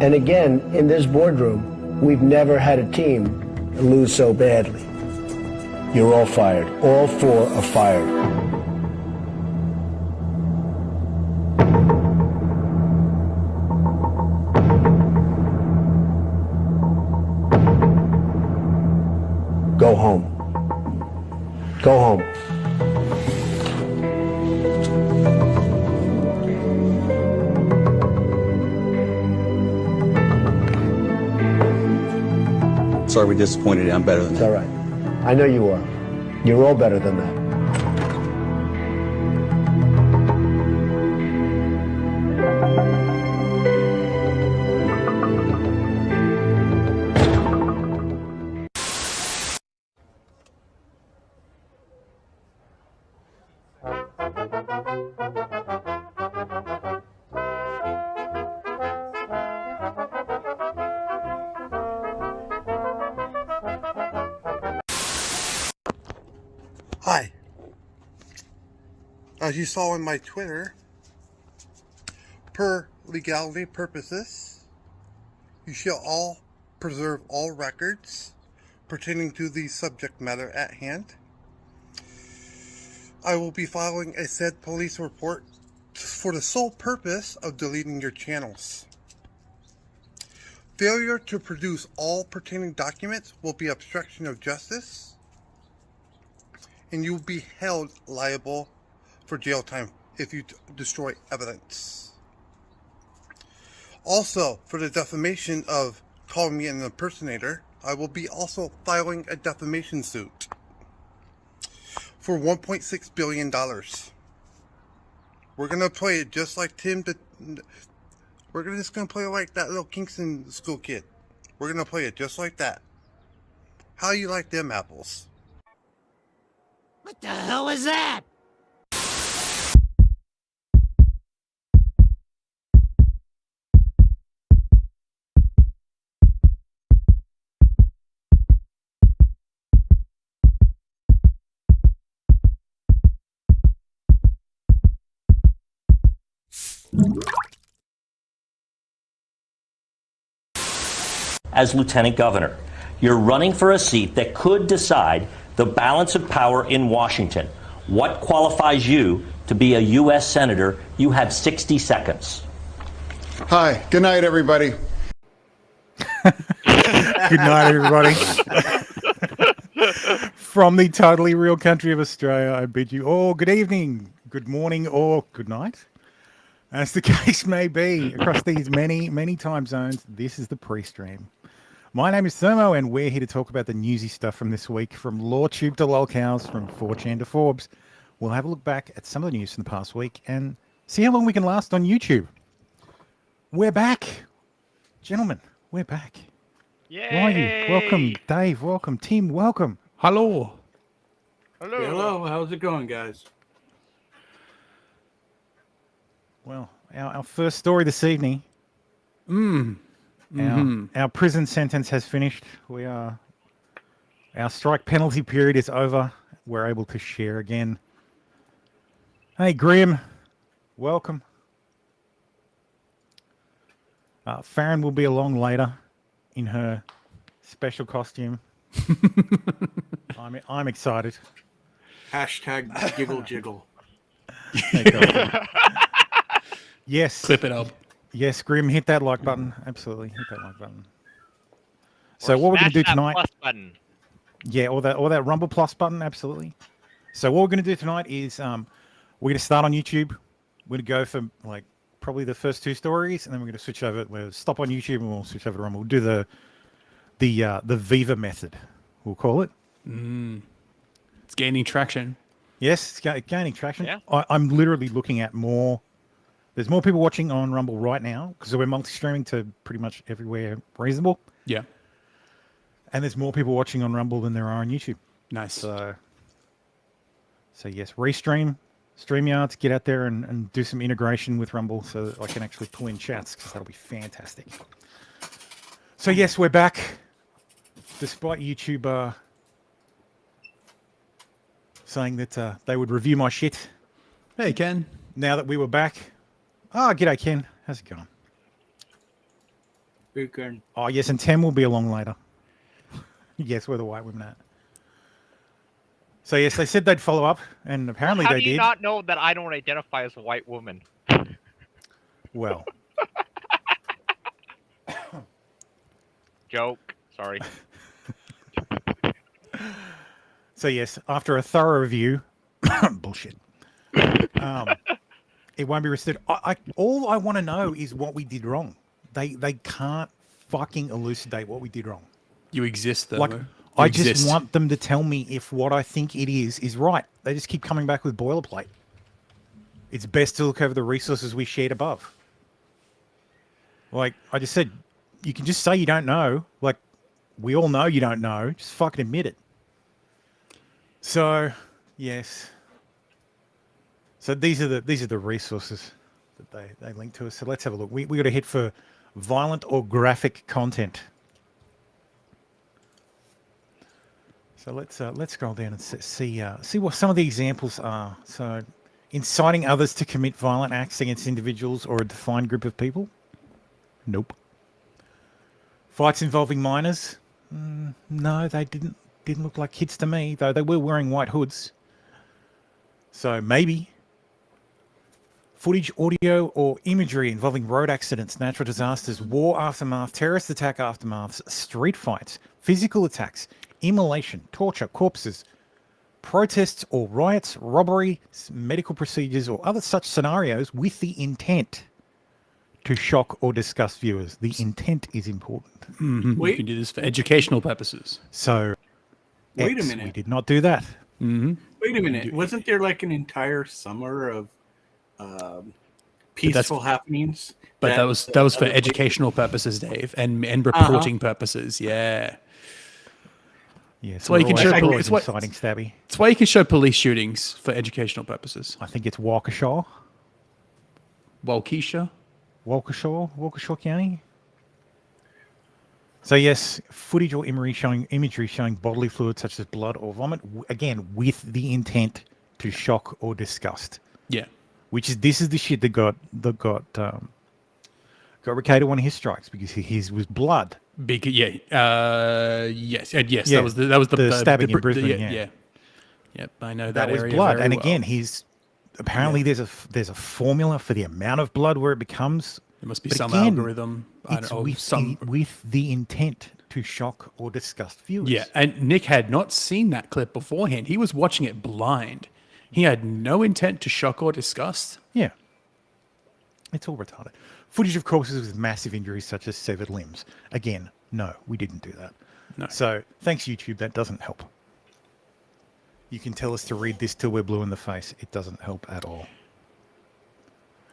And again, in this boardroom, we've never had a team lose so badly. You're all fired. All four are fired. Go home. Go home. Sorry we disappointed you. I'm better than that. It's all right. I know you are. You're all better than that. Hi. As you saw in my Twitter, per legality purposes, you shall all preserve all records pertaining to the subject matter at hand. I will be filing a said police report for the sole purpose of deleting your channels. Failure to produce all pertaining documents will be obstruction of justice, and you will be held liable for jail time if you destroy evidence. Also, for the defamation of calling me an impersonator, I will be also filing a defamation suit for $1.6 billion. We're going to play it just like we're just going to play it like that little Kingston school kid. We're going to play it just like that. How you like them apples? What the hell was that? As lieutenant governor, you're running for a seat that could decide the balance of power in Washington. What qualifies you to be a U.S. Senator? You have 60 seconds. Hi. Good night, everybody. Good night, everybody. From the totally real country of Australia, I bid you all good evening, good morning, or good night. As the case may be, across these many, many time zones, this is the pre-stream. My name is Thermo, and we're here to talk about the newsy stuff from this week, from Lawtube to Lolcows, from 4chan to Forbes. We'll have a look back at some of the news from the past week and see how long we can last on YouTube. We're back. Gentlemen, we're back. Yay! Why are you? Welcome, Dave. Welcome, Tim. Welcome. Hello. Hello. Yeah, hello. How's it going, guys? Well, our first story this evening. Our prison sentence has finished. Our strike penalty period is over. We're able to share again. Hey, Grim. Welcome. Faran will be along later in her special costume. I'm excited. Hashtag giggle jiggle. Yes. Clip it up. Yes, Grim, hit that like button. Absolutely, hit that like button. So what we're going to do tonight? Plus button. Yeah, or that Rumble Plus button. Absolutely. So what we're going to do tonight is we're going to start on YouTube. We're going to go for like probably the first two stories, and then we're going to switch over. We'll stop on YouTube and we'll switch over to Rumble. We'll do the Viva method. We'll call it. It's gaining traction. Yes, it's gaining traction. Yeah. I'm literally looking at more. There's more people watching on Rumble right now because we're multi-streaming to pretty much everywhere reasonable. Yeah. And there's more people watching on Rumble than there are on YouTube. Nice. So yes, restream, StreamYards, get out there and do some integration with Rumble so that I can actually pull in chats because that'll be fantastic. So yes, we're back. Despite YouTube saying that they would review my shit. Hey, Ken. Now that we were back. Oh, g'day, Ken. How's it going? Weekend. Oh, yes, and Tem will be along later. Yes, we're the white women at. So, yes, they said they'd follow up, and apparently How they do you did. not know that I don't identify as a white woman? Well. Joke. Sorry. So, yes, after a thorough review, bullshit. It won't be rested. All I want to know is what we did wrong. They can't fucking elucidate what we did wrong. You exist, though. Like, I just want them to tell me if what I think it is right. They just keep coming back with boilerplate. It's best to look over the resources we shared above. Like I just said, you can just say you don't know. Like, we all know you don't know. Just fucking admit it. So, yes. So these are the resources that they link to us. So let's have a look. We got to hit for violent or graphic content. So let's scroll down and see what some of the examples are. So, inciting others to commit violent acts against individuals or a defined group of people. Nope. Fights involving minors. No, they didn't look like kids to me, though they were wearing white hoods. So maybe. Footage, audio, or imagery involving road accidents, natural disasters, war aftermath, terrorist attack aftermaths, street fights, physical attacks, immolation, torture, corpses, protests or riots, robbery, medical procedures, or other such scenarios with the intent to shock or disgust viewers. The intent is important. Mm-hmm. We can do this for educational purposes. So, wait a minute. We did not do that. Mm-hmm. Wait a minute. Wasn't there like an entire summer of peaceful happenings? But that was for educational purposes, Dave, and reporting purposes. Yeah. Yeah, that's why you can show police inciting stabby. That's why you can show police shootings for educational purposes. I think it's Waukesha County. So yes, footage or imagery showing bodily fluids such as blood or vomit, again with the intent to shock or disgust. Yeah. This is the shit that got Ricardo one of his strikes because his was blood. Yes. That was the stabbing in Brisbane. Yeah. Yep, I know that was area blood. very And well. again, apparently there's a formula for the amount of blood where it becomes. There must be some algorithm. With the intent to shock or disgust viewers. Yeah, and Nick had not seen that clip beforehand. He was watching it blind. He had no intent to shock or disgust. Yeah. It's all retarded. Footage of corpses with massive injuries such as severed limbs. Again, no, we didn't do that. No. So, thanks YouTube, that doesn't help. You can tell us to read this till we're blue in the face. It doesn't help at all.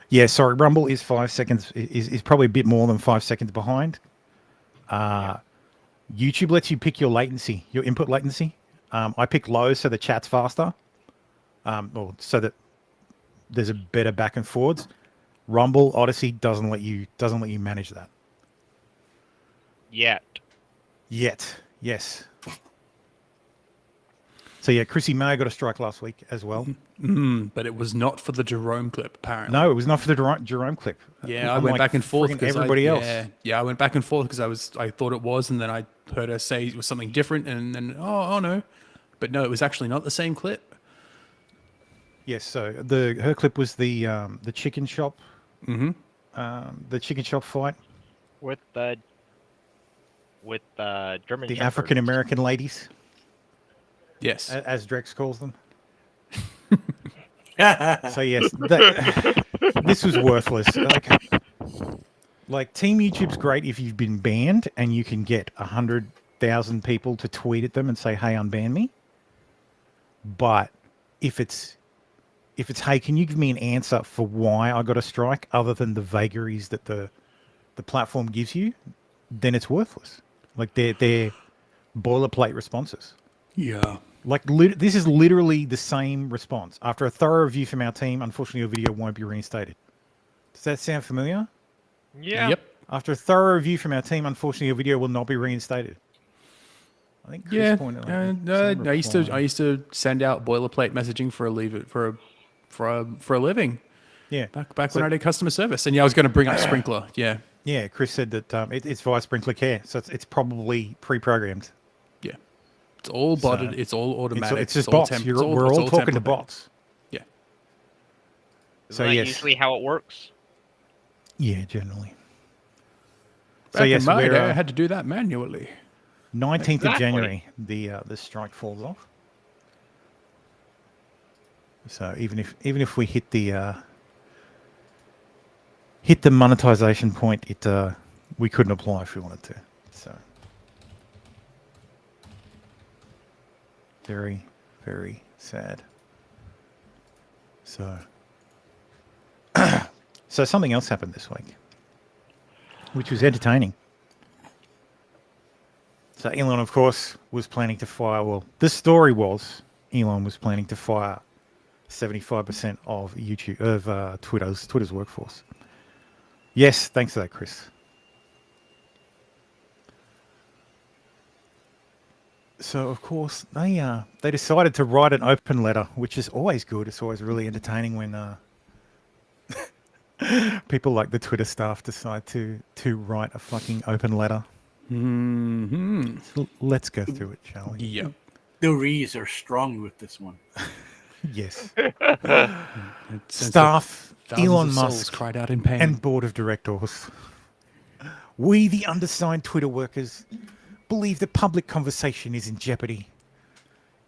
Yeah, sorry, Rumble is 5 seconds, is probably a bit more than 5 seconds behind. YouTube lets you pick your latency, your input latency. I pick low so the chat's faster. Or so that there's a better back and forwards. Rumble, Odyssey doesn't let you manage that. Yet, yes. So yeah, Chrissy May got a strike last week as well. But it was not for the Jerome clip, apparently. No, it was not for the Jerome clip. Yeah, I went back and forth because everybody else. Yeah, I went back and forth because I thought it was, and then I heard her say it was something different, and then oh no, but no, it was actually not the same clip. Yes, so her clip was the chicken shop. Mm-hmm. The chicken shop fight with the German. The African American ladies. Yes, as Drex calls them. So yes, this was worthless. Like Team YouTube's great if you've been banned and you can get 100,000 people to tweet at them and say, "Hey, unban me." But if it's hey, can you give me an answer for why I got a strike other than the vagaries that the platform gives you, then it's worthless. Like they're boilerplate responses. Yeah. Like this is literally the same response. After a thorough review from our team, unfortunately your video won't be reinstated. Does that sound familiar? Yeah. Yep. After a thorough review from our team, unfortunately your video will not be reinstated. I think Chris Yeah. pointed out. I used to send out boilerplate messaging for a living. Yeah. Back when I did customer service, and yeah, I was going to bring up Sprinkler. Yeah. Yeah, Chris said that it's via Sprinkler Care, so it's probably pre-programmed. Yeah. It's all botted. It's all automatic. It's just bots. We're all talking to bots. Yeah. Isn't that usually how it works? Yeah, generally. Back in my day, I had to do that manually. 19th of January, the strike falls off. So even if we hit the monetization point, we couldn't apply if we wanted to. So very, very sad. So so something else happened this week, which was entertaining. So Elon, of course, was planning to fire. Well, the story was Elon was planning to fire 75% of Twitter's workforce. Yes, thanks for that, Chris. So of course they decided to write an open letter, which is always good. It's always really entertaining when people like the Twitter staff decide to write a fucking open letter. Mm-hmm. So let's go through it, shall we? Yeah. The re's are strong with this one. Yes. Staff, Elon Musk, cried out in pain. and board of directors. We, the undersigned Twitter workers, believe the public conversation is in jeopardy.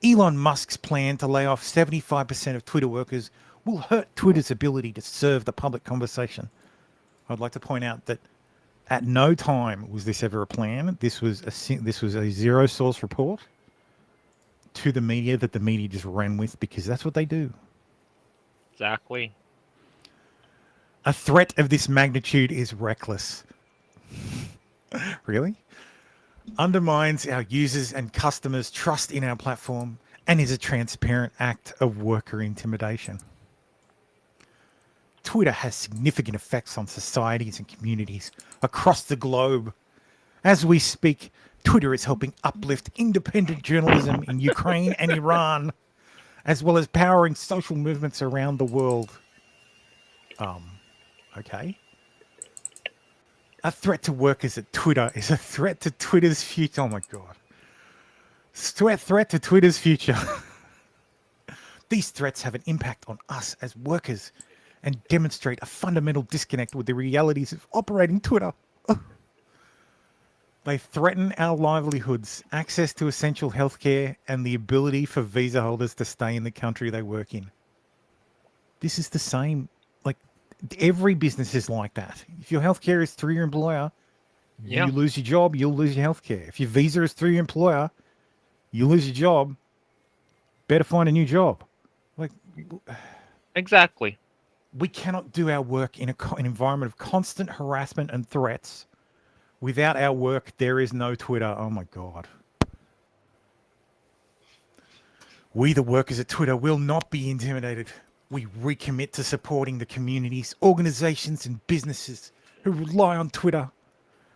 Elon Musk's plan to lay off 75% of Twitter workers will hurt Twitter's ability to serve the public conversation. I'd like to point out that at no time was this ever a plan. This was a zero source report to the media that the media just ran with because that's what they do. Exactly. A threat of this magnitude is reckless. Really? Undermines our users' and customers' trust in our platform and is a transparent act of worker intimidation. Twitter has significant effects on societies and communities across the globe. As we speak, Twitter is helping uplift independent journalism in Ukraine and Iran, as well as powering social movements around the world. Okay. A threat to workers at Twitter is a threat to Twitter's future. Oh my God. Threat to Twitter's future. These threats have an impact on us as workers and demonstrate a fundamental disconnect with the realities of operating Twitter. They threaten our livelihoods, access to essential healthcare, and the ability for visa holders to stay in the country they work in. This is the same. Like, every business is like that. If your healthcare is through your employer, you lose your job, you'll lose your healthcare. If your visa is through your employer, you lose your job, better find a new job. Like, Exactly. we cannot do our work in an environment of constant harassment and threats. Without our work, there is no Twitter. Oh my God. We, the workers at Twitter, will not be intimidated. We recommit to supporting the communities, organizations, and businesses who rely on Twitter.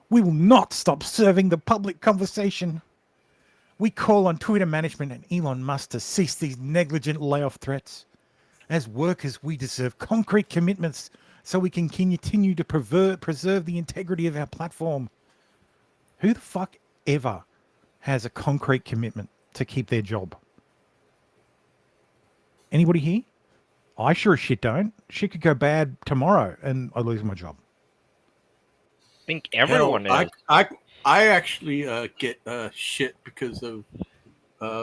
We will not stop serving the public conversation. We call on Twitter management and Elon Musk to cease these negligent layoff threats. As workers, we deserve concrete commitments so we can continue to preserve the integrity of our platform. Who the fuck ever has a concrete commitment to keep their job? Anybody here? I sure as shit don't. Shit could go bad tomorrow and I lose my job. I think everyone Hell, is. I actually get shit because of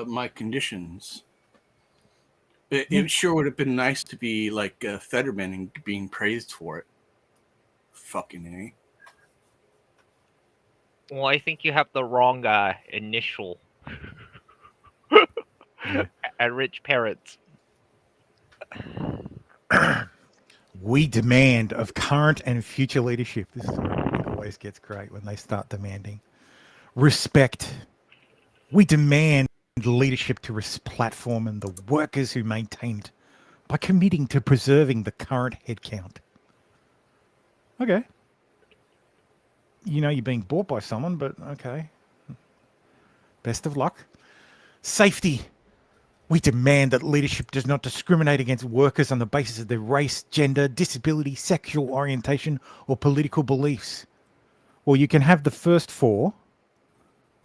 my conditions. It sure would have been nice to be like Fetterman and being praised for it. Fucking A. Well, I think you have the wrong initial. At rich parents. We demand of current and future leadership. This is where it always gets great when they start demanding respect. We demand leadership to platform and the workers who maintain it by committing to preserving the current headcount. Okay. You know you're being bought by someone, but okay. Best of luck. Safety. We demand that leadership does not discriminate against workers on the basis of their race, gender, disability, sexual orientation, or political beliefs. Well, you can have the first four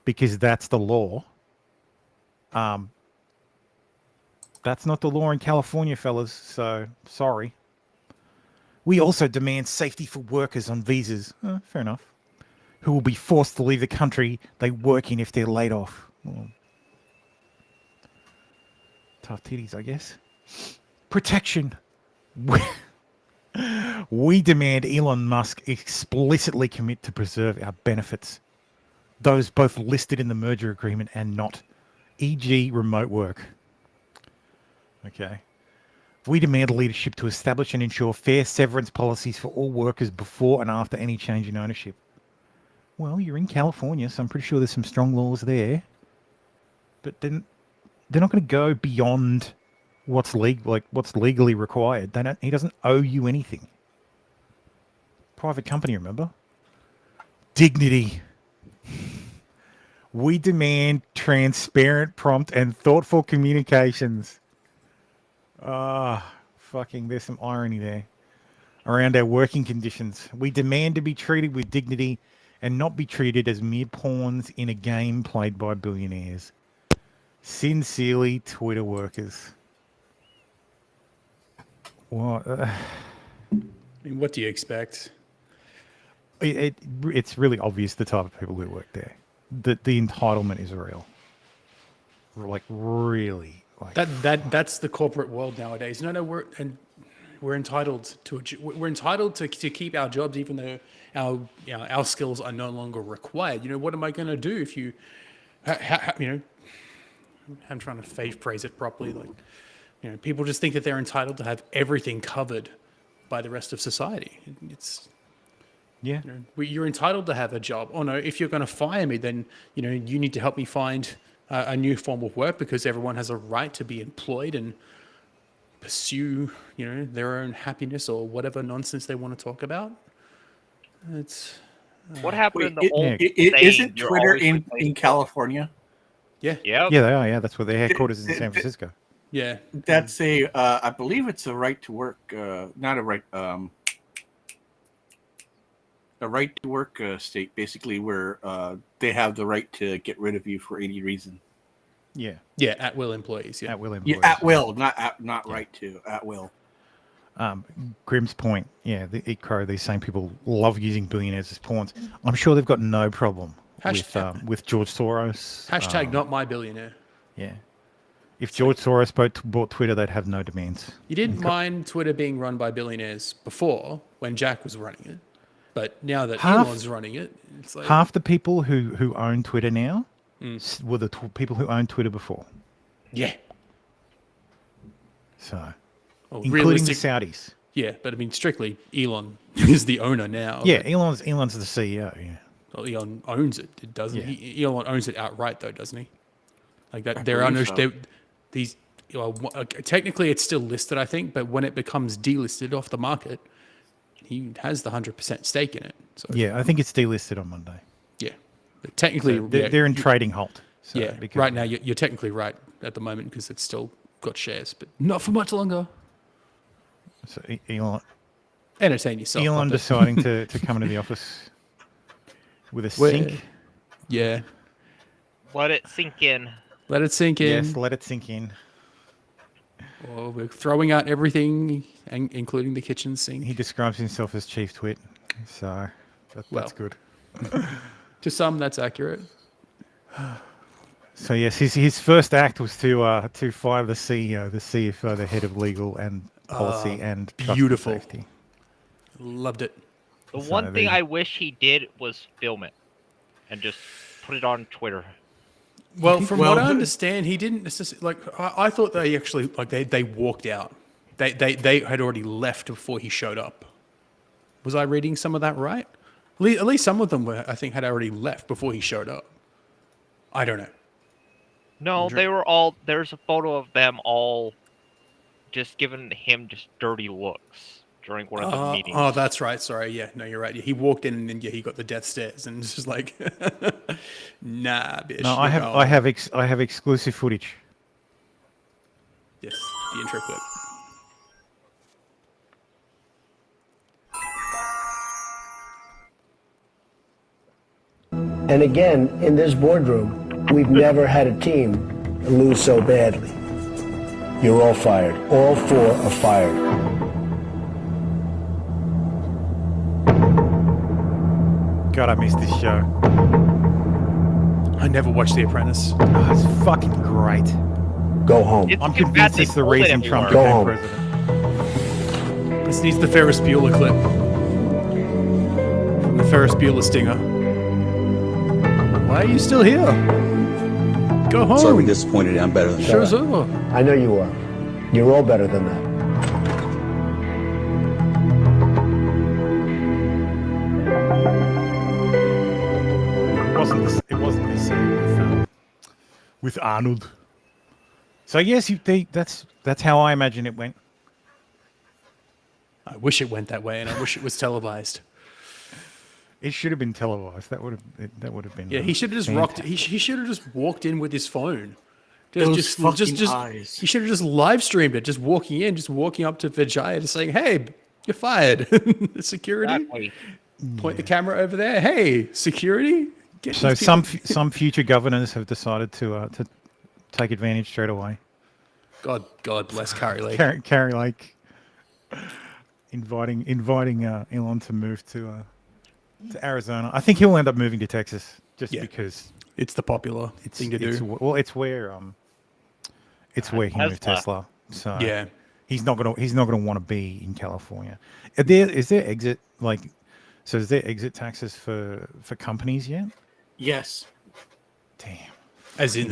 because that's the law. That's not the law in California, fellas, so sorry. We also demand safety for workers on visas, fair enough, who will be forced to leave the country they work in if they're laid off. Well, tough titties, I guess. Protection. We demand Elon Musk explicitly commit to preserve our benefits, those both listed in the merger agreement and not, e.g. remote work. Okay. We demand leadership to establish and ensure fair severance policies for all workers before and after any change in ownership. Well, you're in California, so I'm pretty sure there's some strong laws there. But then they're not going to go beyond what's legally required. He doesn't owe you anything. Private company, remember? Dignity. We demand transparent, prompt, and thoughtful communications. There's some irony there. Around our working conditions. We demand to be treated with dignity and not be treated as mere pawns in a game played by billionaires. Sincerely, Twitter workers. What? I mean, what do you expect? It's really obvious the type of people who work there. The entitlement is real. Like really. Like That's the corporate world nowadays. No, we're entitled to to keep our jobs even though our skills are no longer required. You know, what am I going to do if you, I'm trying to phrase it properly. Like, people just think that they're entitled to have everything covered by the rest of society. It's, you're entitled to have a job. Oh no, if you're going to fire me, then you need to help me find a new form of work because everyone has a right to be employed and pursue, their own happiness or whatever nonsense they want to talk about. It's what happened in the old isn't Twitter in California? Yeah. Yeah, they are. Yeah, that's where their headquarters is in San Francisco. Yeah, that's I believe it's a right to work, not a right to work state, basically, where they have the right to get rid of you for any reason. Yeah, at will employees. Yeah, at will employees. Yeah, at will, not right to, at will. Grimm's point. Yeah, these same people love using billionaires as pawns. I'm sure they've got no problem with George Soros. Hashtag not my billionaire. Yeah. If George Soros bought Twitter, they'd have no demands. You didn't mind Twitter being run by billionaires before when Jack was running it, but now that Elon's running it, it's like half the people who own Twitter now were the people who owned Twitter before. Yeah. So, including the Saudis. Yeah, but I mean, strictly, Elon is the owner now. Yeah, Elon's the CEO. Yeah. Well, Elon owns it, doesn't he? Elon owns it outright, though, doesn't he? Like that, technically it's still listed, I think, but when it becomes delisted off the market, he has the 100% stake in it. So yeah, I think it's delisted on Monday. Yeah, but technically they're in trading halt. So yeah, right now you're technically right at the moment because it's still got shares, but not for much longer. So Elon, entertain yourself. Elon deciding to come into the office with a sink. Yeah, let it sink in. Let it sink in. Yes, let it sink in. Well, we're throwing out everything, including the kitchen sink. He describes himself as Chief Twit, so that's good. To some, that's accurate. So yes, his first act was to fire the CEO, the CFO, the head of legal and policy and beautiful safety. Loved it. The one thing I wish he did was film it and just put it on Twitter. Well, from what I understand, he didn't necessarily I thought they actually they walked out They had already left before he showed up. Was I reading some of that right? At least some of them were, I think, had already left before he showed up. I don't know. No, they were all. There's a photo of them all just giving him just dirty looks during one of the meetings. Oh, that's right. Sorry. Yeah, no, you're right. He walked in and then he got the death stares and it's just like, nah, bitch. No, I have exclusive footage. Yes, the intro clip. And again, in this boardroom, we've never had a team lose so badly. You're all fired. All 4 are fired. God, I missed this show. I never watched The Apprentice. Oh, it's fucking great. Go home. I'm convinced it's the reason Trump Go became home. president. This needs the Ferris Bueller clip. From the Ferris Bueller stinger. Why are you still here? Go home. Sorry, we're disappointed. I'm better than that. Show's over. I know you are. You're all better than that. It wasn't the same with Arnold. So yes, that's how I imagine it went. I wish it went that way, and I wish it was televised. It should have been televised. That would have been. Yeah, he should have just rocked. He should have just walked in with his phone. Those fucking eyes. He should have just live streamed it. Just walking up to Vijaya, just saying, "Hey, you're fired." Security. Exactly. Point the camera over there. Hey, security. So some future governors have decided to take advantage straight away. God bless Carrie Lake. Carrie Lake inviting Elon to move to Arizona. I think he'll end up moving to Texas because it's the popular thing to do. It's where he moved Tesla. So yeah, he's not gonna want to be in California. Is there exit taxes for companies yet? Yes. Damn. As in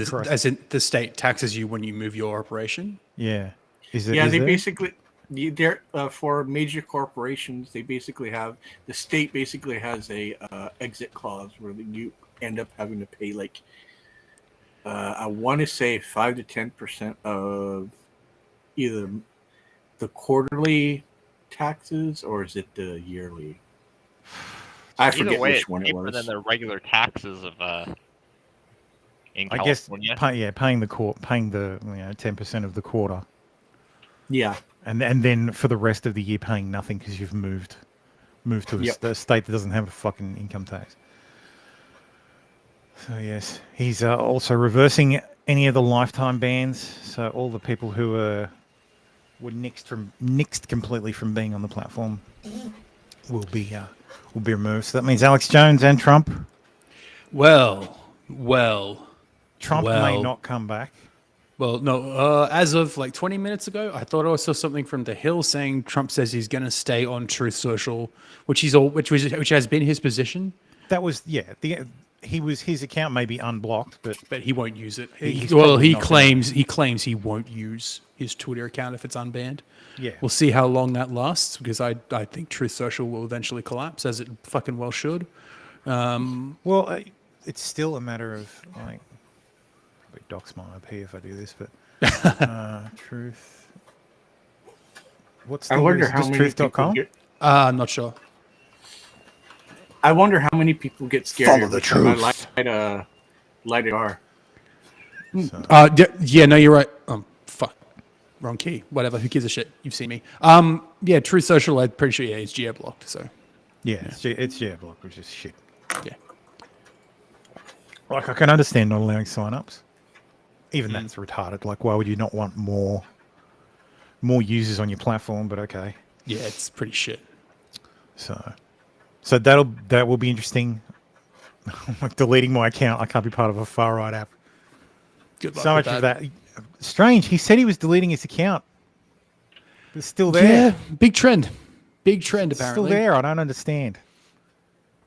the state taxes you when you move your operation? Yeah. Basically they're for major corporations. They basically have the state basically has a exit clause where you end up having to pay like I want to say 5 to 10% of either the quarterly taxes or is it the yearly? I forget which one it was. Cheaper than the regular taxes of in I California. guess paying the 10% of the quarter. Yeah. And then for the rest of the year paying nothing because you've moved to a state that doesn't have a fucking income tax. So yes, he's also reversing any of the lifetime bans. So all the people who were nixed completely from being on the platform will be removed. So that means Alex Jones and Trump. Well, Trump may not come back. Well, no. As of like 20 minutes ago, I thought I saw something from The Hill saying Trump says he's going to stay on Truth Social, which has been his position. That was his account may be unblocked, but he won't use it. He claims he won't use his Twitter account if it's unbanned. Yeah, we'll see how long that lasts because I think Truth Social will eventually collapse as it fucking well should. It's still a matter of like. Docs my IP if I do this, but Truth. What's the I wonder how many truth.com? I'm not sure. I wonder how many people get scared. Follow the truth. Light it are. Yeah, no, you're right. Fuck, wrong key. Whatever. Who gives a shit? You've seen me. Yeah, Truth Social. I'm pretty sure it's geo blocked. So. Yeah, it's geo blocked, which is shit. Yeah. Like I can understand not allowing sign-ups. Even that's retarded. Like, why would you not want more users on your platform? But okay. Yeah, it's pretty shit. So that will be interesting. I'm like deleting my account. I can't be part of a far right app. Good luck so much with of that. Strange. He said he was deleting his account. It's still there. Yeah, big trend. Apparently. Still there. I don't understand.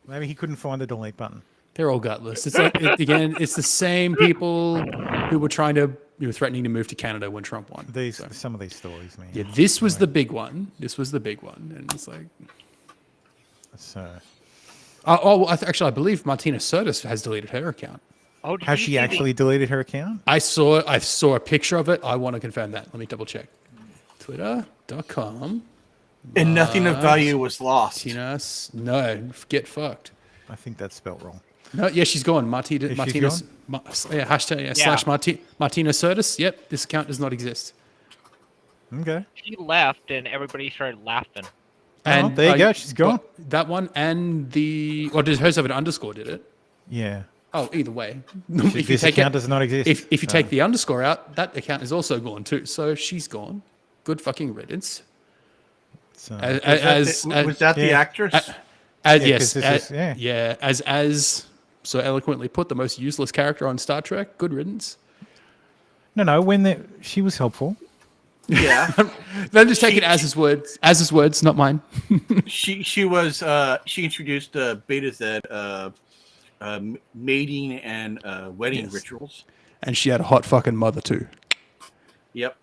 Maybe he couldn't find the delete button. They're all gutless. It's like, it's the same people who were trying to threatening to move to Canada when Trump won. Some of these stories, man. Yeah, this was the big one. This was the big one, and it's like. So. Actually, I believe Martina Sirtis has deleted her account. Oh, has she actually deleted her account? I saw a picture of it. I want to confirm that. Let me double check. Twitter.com. And nothing of value was lost. No, get fucked. I think that's spelled wrong. No, yeah, she's gone. Martina slash Martina Sirtis. Yep, this account does not exist. Okay. She left, and everybody started laughing. And there you go. She's gone. That one and the did hers have an underscore? Did it? Yeah. Oh, either way. This account does not exist. If you take the underscore out, that account is also gone too. So she's gone. Good fucking riddance. Was that the actress? As so eloquently put, the most useless character on Star Trek. Good riddance. No. She was helpful. Yeah. Then just take it as his words. As his words, not mine. she introduced Beta Z mating and wedding rituals. And she had a hot fucking mother too. Yep.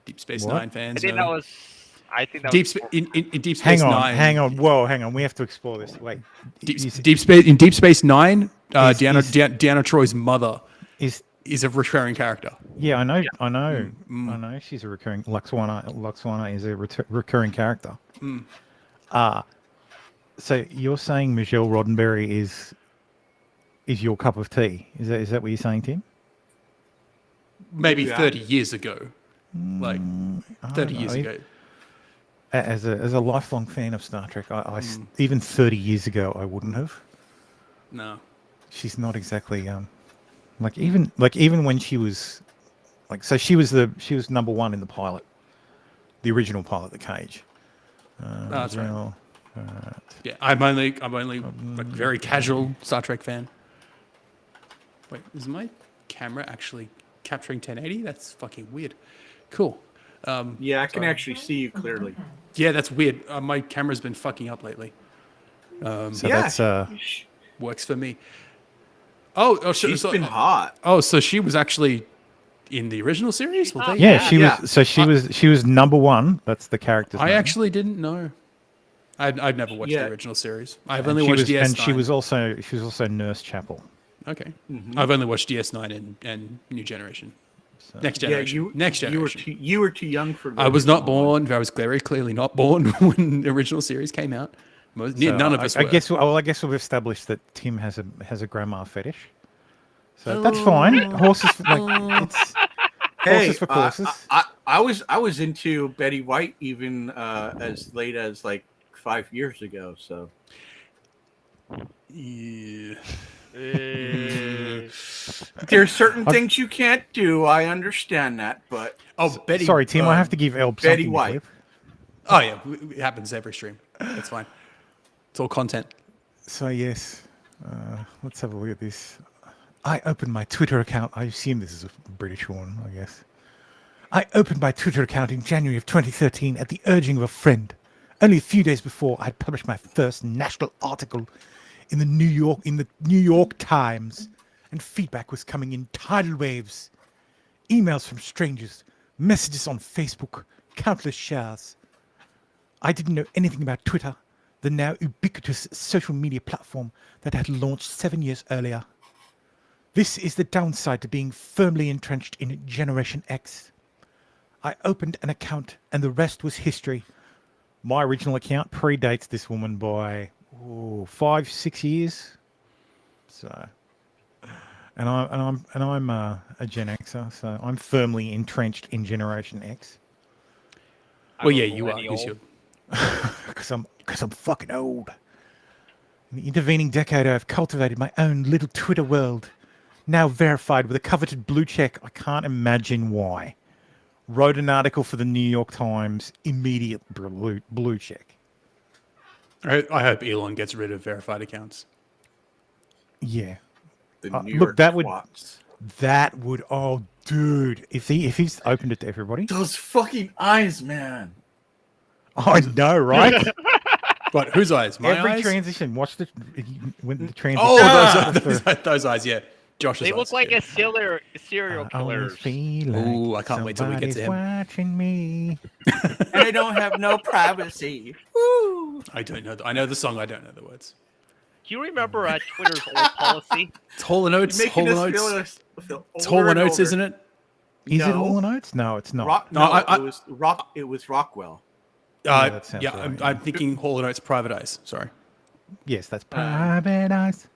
Deep Space Nine fans. I think that was in Deep Space Nine. Hang on. Whoa, hang on. We have to explore this. Wait. Deep Space Nine. Deanna Troy's mother is a recurring character. Yeah, I know. I know. She's a recurring. Luxwana is a recurring character. So you're saying Michelle Roddenberry is your cup of tea? Is that what you're saying, Tim? Maybe 30 years ago. Like 30 years ago. As a lifelong fan of Star Trek, I even 30 years ago I wouldn't have. No. She's not exactly even when she was she was number one in the pilot, the original pilot, The Cage. That's right. Yeah, I'm only like very casual Star Trek fan. Wait, is my camera actually capturing 1080? That's fucking weird. Cool. Yeah, I can actually see you clearly. Yeah, that's weird. My camera's been fucking up lately. That's works for me. She's been hot. Oh, so she was actually in the original series? Well, she was. So she was number one. That's the character's name. Actually didn't know. I've never watched the original series. I've only watched DS9. And she was also Nurse Chapel. Okay. Mm-hmm. I've only watched DS9 and New Generation. So. Next Generation. Next Generation. You were too young for. I was not born. I was very clearly not born when the original series came out. None of us were. I guess we've established that Tim has a grandma fetish. So that's fine. Horses horses for courses. I was into Betty White even as late as like 5 years ago. So. Yeah. There's certain things you can't do. I understand that, but Betty. Sorry, Tim. I have to give Elb Betty something White. to clip. Oh yeah, it happens every stream. That's fine. It's all content. So yes, let's have a look at this. I opened my Twitter account. I assume this is a British one, I guess. I opened my Twitter account in January of 2013 at the urging of a friend. Only a few days before, I'd published my first national article in the New York Times, and feedback was coming in tidal waves. Emails from strangers, messages on Facebook, countless shares. I didn't know anything about Twitter, the now ubiquitous social media platform that had launched 7 years earlier. This is the downside to being firmly entrenched in Generation X. I opened an account and the rest was history. My original account predates this woman by 5-6 years. So, and I'm a Gen Xer, so I'm firmly entrenched in Generation X. Well, yeah, you are. Because I'm fucking old. In the intervening decade, I've cultivated my own little Twitter world. Now verified with a coveted blue check. I can't imagine why. Wrote an article for the New York Times. Immediate blue check. I hope Elon gets rid of verified accounts. Yeah. Look, that would. Oh, dude! If he's opened it to everybody. Those fucking eyes, man. I know, right? But whose eyes? My Every eyes? transition. Watch when the transition. Oh, those eyes. Yeah. Josh's They look like here. a serial killers. Ooh, I can't wait till we get to him. Watching me. I don't have no privacy. Woo! I don't know. I know the song. I don't know the words. Do you remember Twitter's old policy? It's Hall and Oates. Making Hall us and feel Oates. us It's Hall and Oates, isn't it? Is it No. Hall and Oates? No, it's not. It was Rockwell. that sounds right. I'm thinking Hall and Oates. Private Eyes. Sorry. Yes, that's Private Eyes.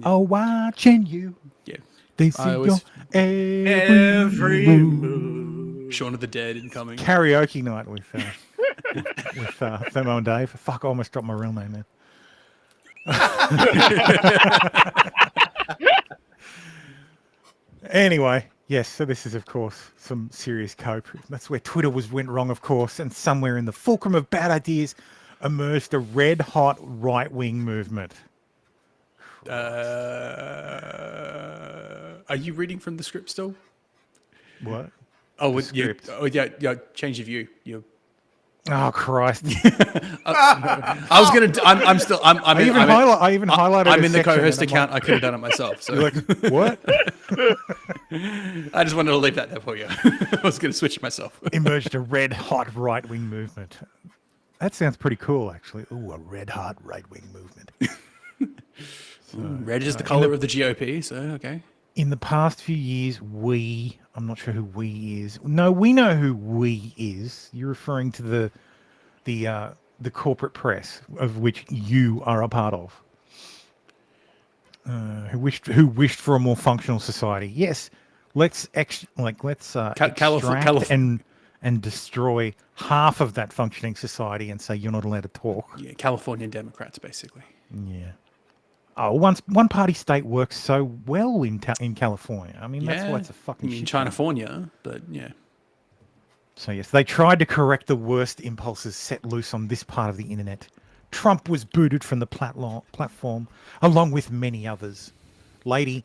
Oh, watching you. Yeah. They see I your was- every move. Shaun of the Dead incoming. Karaoke night with Thermo and Dave. Fuck, I almost dropped my real name there. Anyway, yes, so this is, of course, some serious cope. That's where Twitter went wrong, of course, and somewhere in the fulcrum of bad ideas emerged a red-hot right-wing movement. Are you reading from the script still? What? Oh, The script. yeah. Change your view. Oh, Christ. I was gonna. I'm still. I even highlighted I'm a in the section co-host and I'm account. I could have done it myself. So You're like, what? I just wanted to leave that there for you. I was going to switch it myself. Emerged a red-hot right-wing movement. That sounds pretty cool, actually. Ooh, a red-hot right-wing movement. Red is the color of the GOP. So okay. In the past few years, I'm not sure who we is. No, we know who we is. You're referring to the corporate press, of which you are a part of. Who wished for a more functional society. Yes, let's extract and destroy half of that functioning society and say you're not allowed to talk. Yeah, Californian Democrats, basically. Yeah. Oh, one party state works so well in California. I mean, that's why it's a fucking shit. California, but yeah. So yes, they tried to correct the worst impulses set loose on this part of the internet. Trump was booted from the platform, along with many others. Lady,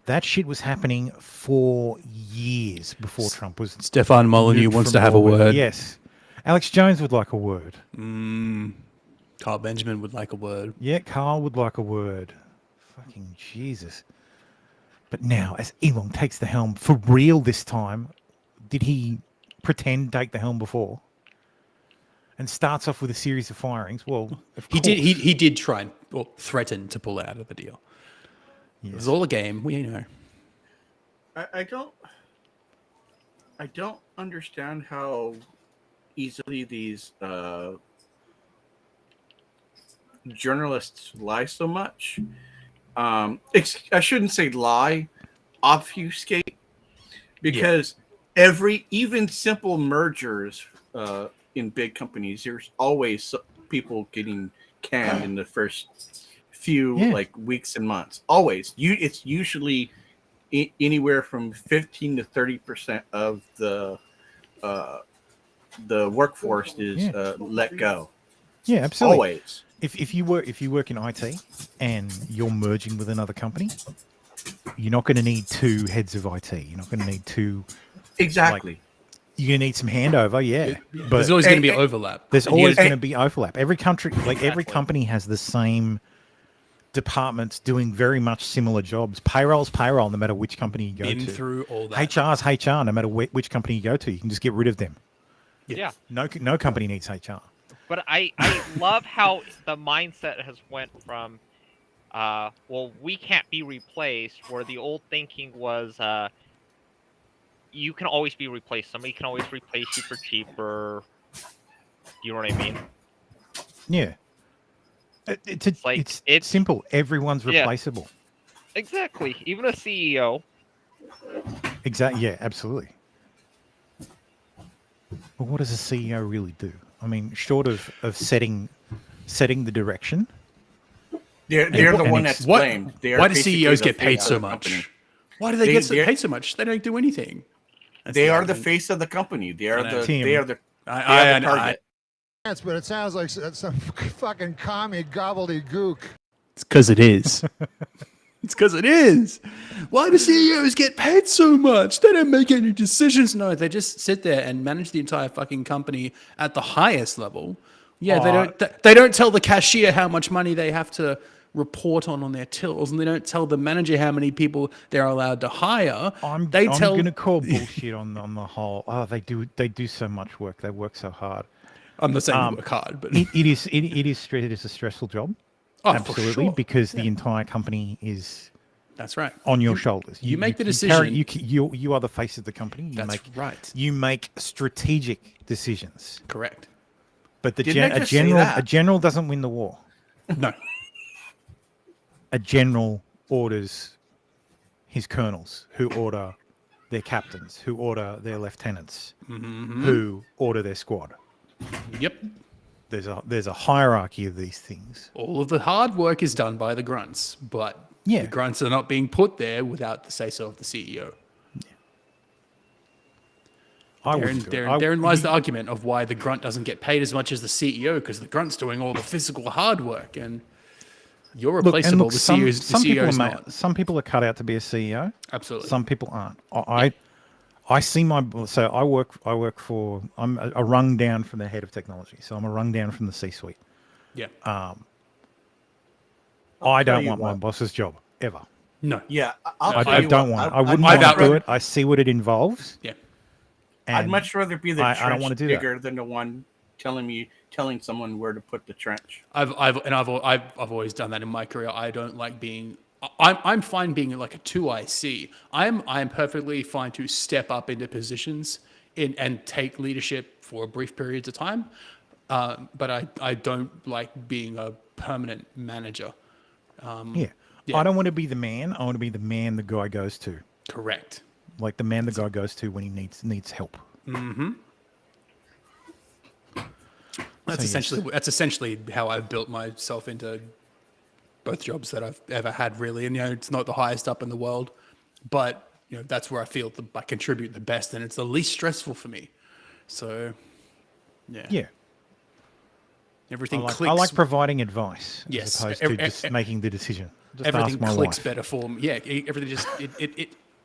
that shit was happening for years before Trump was... Stefan Molyneux wants to have a word. Yes. Alex Jones would like a word. Carl Benjamin would like a word. Yeah, Carl would like a word. Fucking Jesus. But now, as Elon takes the helm for real this time, did he pretend to take the helm before? And starts off with a series of firings. Well, He did try and threaten to pull out of the deal. Yes. It was all a game. We know. I don't understand how easily these journalists lie so much. I shouldn't say lie, obfuscate, because even simple mergers in big companies, there's always people getting canned in the first few weeks and months. Always, it's usually anywhere from 15 to 30% of the workforce is let go. Yeah, absolutely. Always. If you work in IT and you're merging with another company, you're not going to need two heads of IT. You're not going to need two. Exactly. You're going to need some handover, but there's always going to be overlap. There's always going to be overlap. Every country, every company has the same departments doing very much similar jobs. Payroll's payroll, no matter which company you go to. Been through all that. HR's HR, no matter which company you go to. You can just get rid of them. Yeah. No company needs HR. But I love how the mindset has went from, well, we can't be replaced, where the old thinking was, you can always be replaced. Somebody can always replace you for cheaper. You know what I mean? Yeah. It's simple. Everyone's replaceable. Exactly. Even a CEO. Exactly. Yeah, absolutely. But what does a CEO really do? I mean, short of setting the direction. They're the one that's blamed. Why do CEOs get paid so much? Why do they get paid so much? They don't do anything. They are the face of the company. They are the target. But it sounds like some fucking commie gobbledygook. It's because it is. It's because it is. Why do CEOs get paid so much? They don't make any decisions. No, they just sit there and manage the entire fucking company at the highest level. Yeah, they don't tell the cashier how much money they have to report on their tills, and they don't tell the manager how many people they're allowed to hire. I'm tell going to call bullshit on the whole. Oh, they do so much work. They work so hard. I'm not saying they work hard, but it is a stressful job. Oh, absolutely, for sure. because the entire company is. That's right. On your shoulders. You make the decision. You are the face of the company. That's right. You make strategic decisions. Correct. But a general doesn't win the war. No. A general orders his colonels, who order their captains, who order their lieutenants, who order their squad. Yep. There's a hierarchy of these things. All of the hard work is done by the grunts, but the grunts are not being put there without the say-so of the CEO. Therein lies the argument of why the grunt doesn't get paid as much as the CEO, because the grunt's doing all the physical hard work, and you're replaceable. Some CEO's not. Some people are cut out to be a CEO. Absolutely. Some people aren't. I see I work for, I'm a rung down from the head of technology, so I'm a rung down from the C-suite. Yeah. I don't want my boss's job ever. No. Yeah, I don't want it. I wouldn't want to do it. I see what it involves. Yeah. I'd much rather be the trench I don't want to do digger than the one telling someone where to put the trench. I've always done that in my career. I don't like being. I'm fine being like a 2IC. I'm perfectly fine to step up into positions and take leadership for brief periods of time. But I don't like being a permanent manager. I don't want to be the man. I want to be the man the guy goes to. Correct. Like the man the guy goes to when he needs help. Mm-hmm. That's essentially how I've built myself into both jobs that I've ever had, really. And it's not the highest up in the world, but that's where I feel I contribute the best, and it's the least stressful for me. So, yeah. Everything clicks. I like providing advice, yes, as opposed to just making the decision. Just everything ask my clicks wife. better for me. Yeah, everything just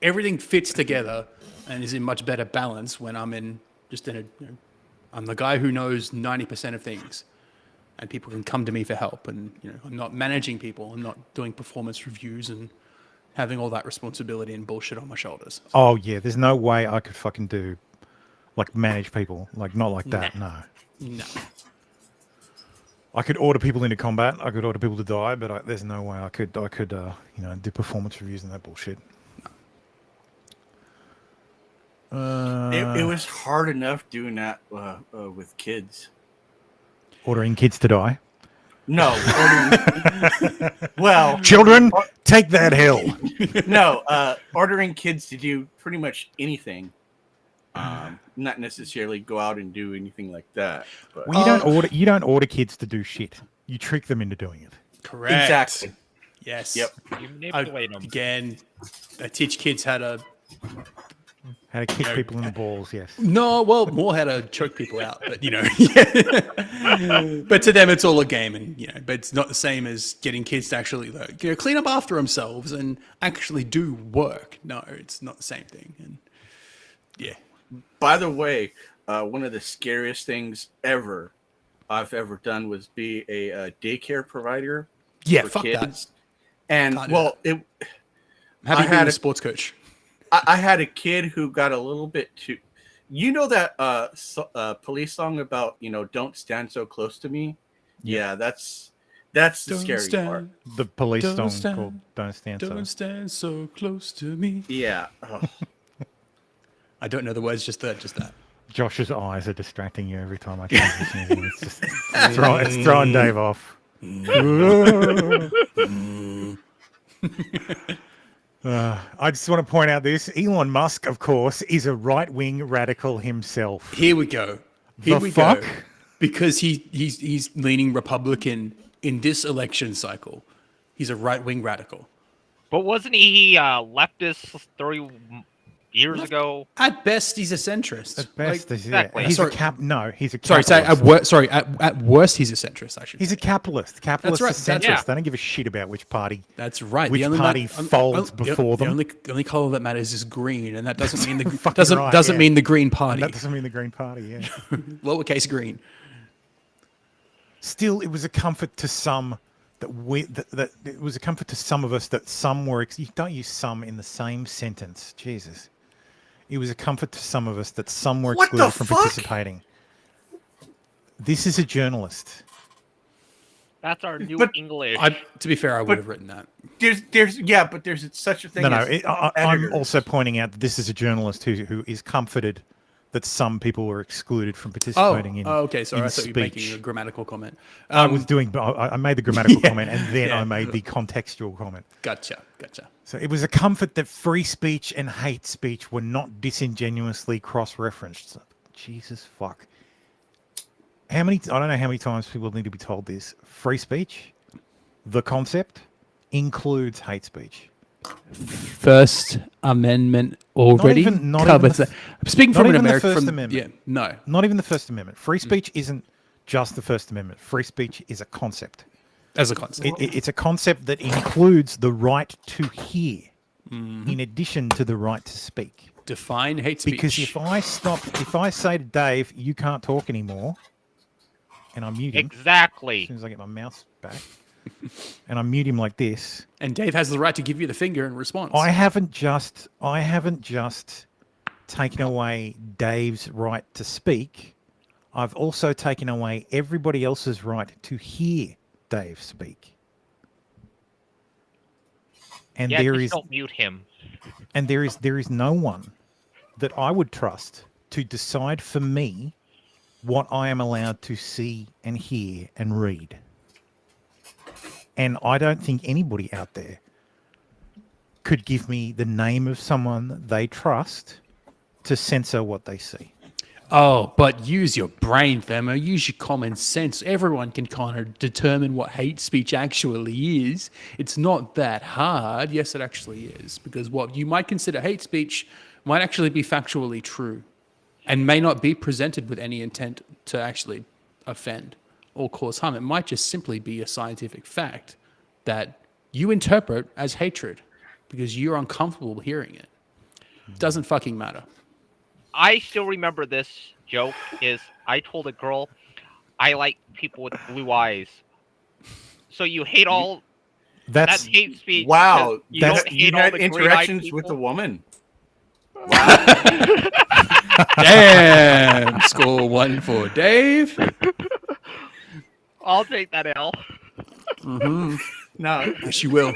everything fits together and is in much better balance when I'm I'm the guy who knows 90% of things, and people can come to me for help. And I'm not managing people. I'm not doing performance reviews and having all that responsibility and bullshit on my shoulders. Oh yeah, there's no way I could fucking do manage people, not like that. No. I could order people into combat. I could order people to die, but there's no way I could do performance reviews and that bullshit. It was hard enough doing that with kids. Ordering kids to die? No. Well, children, take that hell. No, ordering kids to do pretty much anything. Not necessarily go out and do anything like that. But. Well, you don't order kids to do shit. You trick them into doing it. Correct. Exactly. Yes. Yep. You manipulate them. Again, I teach kids how to kick people in the balls. Yes. No, well, more how to choke people out. But but to them, it's all a game, and but it's not the same as getting kids to actually clean up after themselves and actually do work. No, it's not the same thing. And yeah. By the way, one of the scariest things I've ever done was be a daycare provider. Yeah, for fuck kids. that. And How do you be a sports coach? I had a kid who got a little bit too. That police song about don't stand so close to me. Yeah, that's the scary part. The police song called "Don't Stand So." Don't stand so close to me. Yeah. Oh. I don't know the words. Just that. Josh's eyes are distracting you every time I transition him. It's just it's throwing Dave off. I just want to point out this. Elon Musk, of course, is a right-wing radical himself. Here we go. Go. Because he's leaning Republican in this election cycle. He's a right-wing radical. But wasn't he leftist 30 years ago? At best, he's a centrist. At best, exactly. He's a capitalist. At worst, he's a centrist. Actually, he's a capitalist. Capitalists are centrist. Yeah. They don't give a shit about which party. That's right. Which party folds before them. The only color that matters is green, and that doesn't mean the doesn't mean the Green Party. And that doesn't mean the Green Party. Yeah. Lowercase green. Still, it was a comfort to some that it was a comfort to some of us that some were. You don't use some in the same sentence. Jesus, it was a comfort to some of us that some were excluded from participating. This is a journalist. That's our new English. To be fair, I would have written that. There's such a thing. I'm also pointing out that this is a journalist who is comforted that some people were excluded from participating in. Oh, okay. Sorry, I thought you were speech. making a grammatical comment. I made the grammatical comment, and then I made the contextual comment. Gotcha. So it was a comfort that free speech and hate speech were not disingenuously cross-referenced. Jesus fuck. I don't know how many times people need to be told this. Free speech, the concept, includes hate speech. First Amendment already covers that. Speaking from an American, not even the First Amendment. Free speech isn't just the First Amendment. Free speech is a concept. As a concept, it's a concept that includes the right to hear, in addition to the right to speak. Define hate speech. Because if I say to Dave, "You can't talk anymore," and I mute him exactly as soon as I get my mouse back. And I mute him like this. And Dave has the right to give you the finger in response. I haven't just taken away Dave's right to speak. I've also taken away everybody else's right to hear Dave speak. And don't mute him. And there is no one that I would trust to decide for me what I am allowed to see and hear and read. And I don't think anybody out there could give me the name of someone they trust to censor what they see. Oh, but use your brain, Femo. Use your common sense. Everyone can kind of determine what hate speech actually is. It's not that hard. Yes, it actually is. Because what you might consider hate speech might actually be factually true and may not be presented with any intent to actually offend or cause harm. It might just simply be a scientific fact that you interpret as hatred because you're uncomfortable hearing it. Doesn't fucking matter. I still remember this joke is I told a girl I like people with blue eyes. So you hate all that's hate speech. Wow. You don't hate all had the interactions with a woman. Wow. Damn. Score 1 for Dave. I'll take that L. Mm-hmm. No. Yes, you will.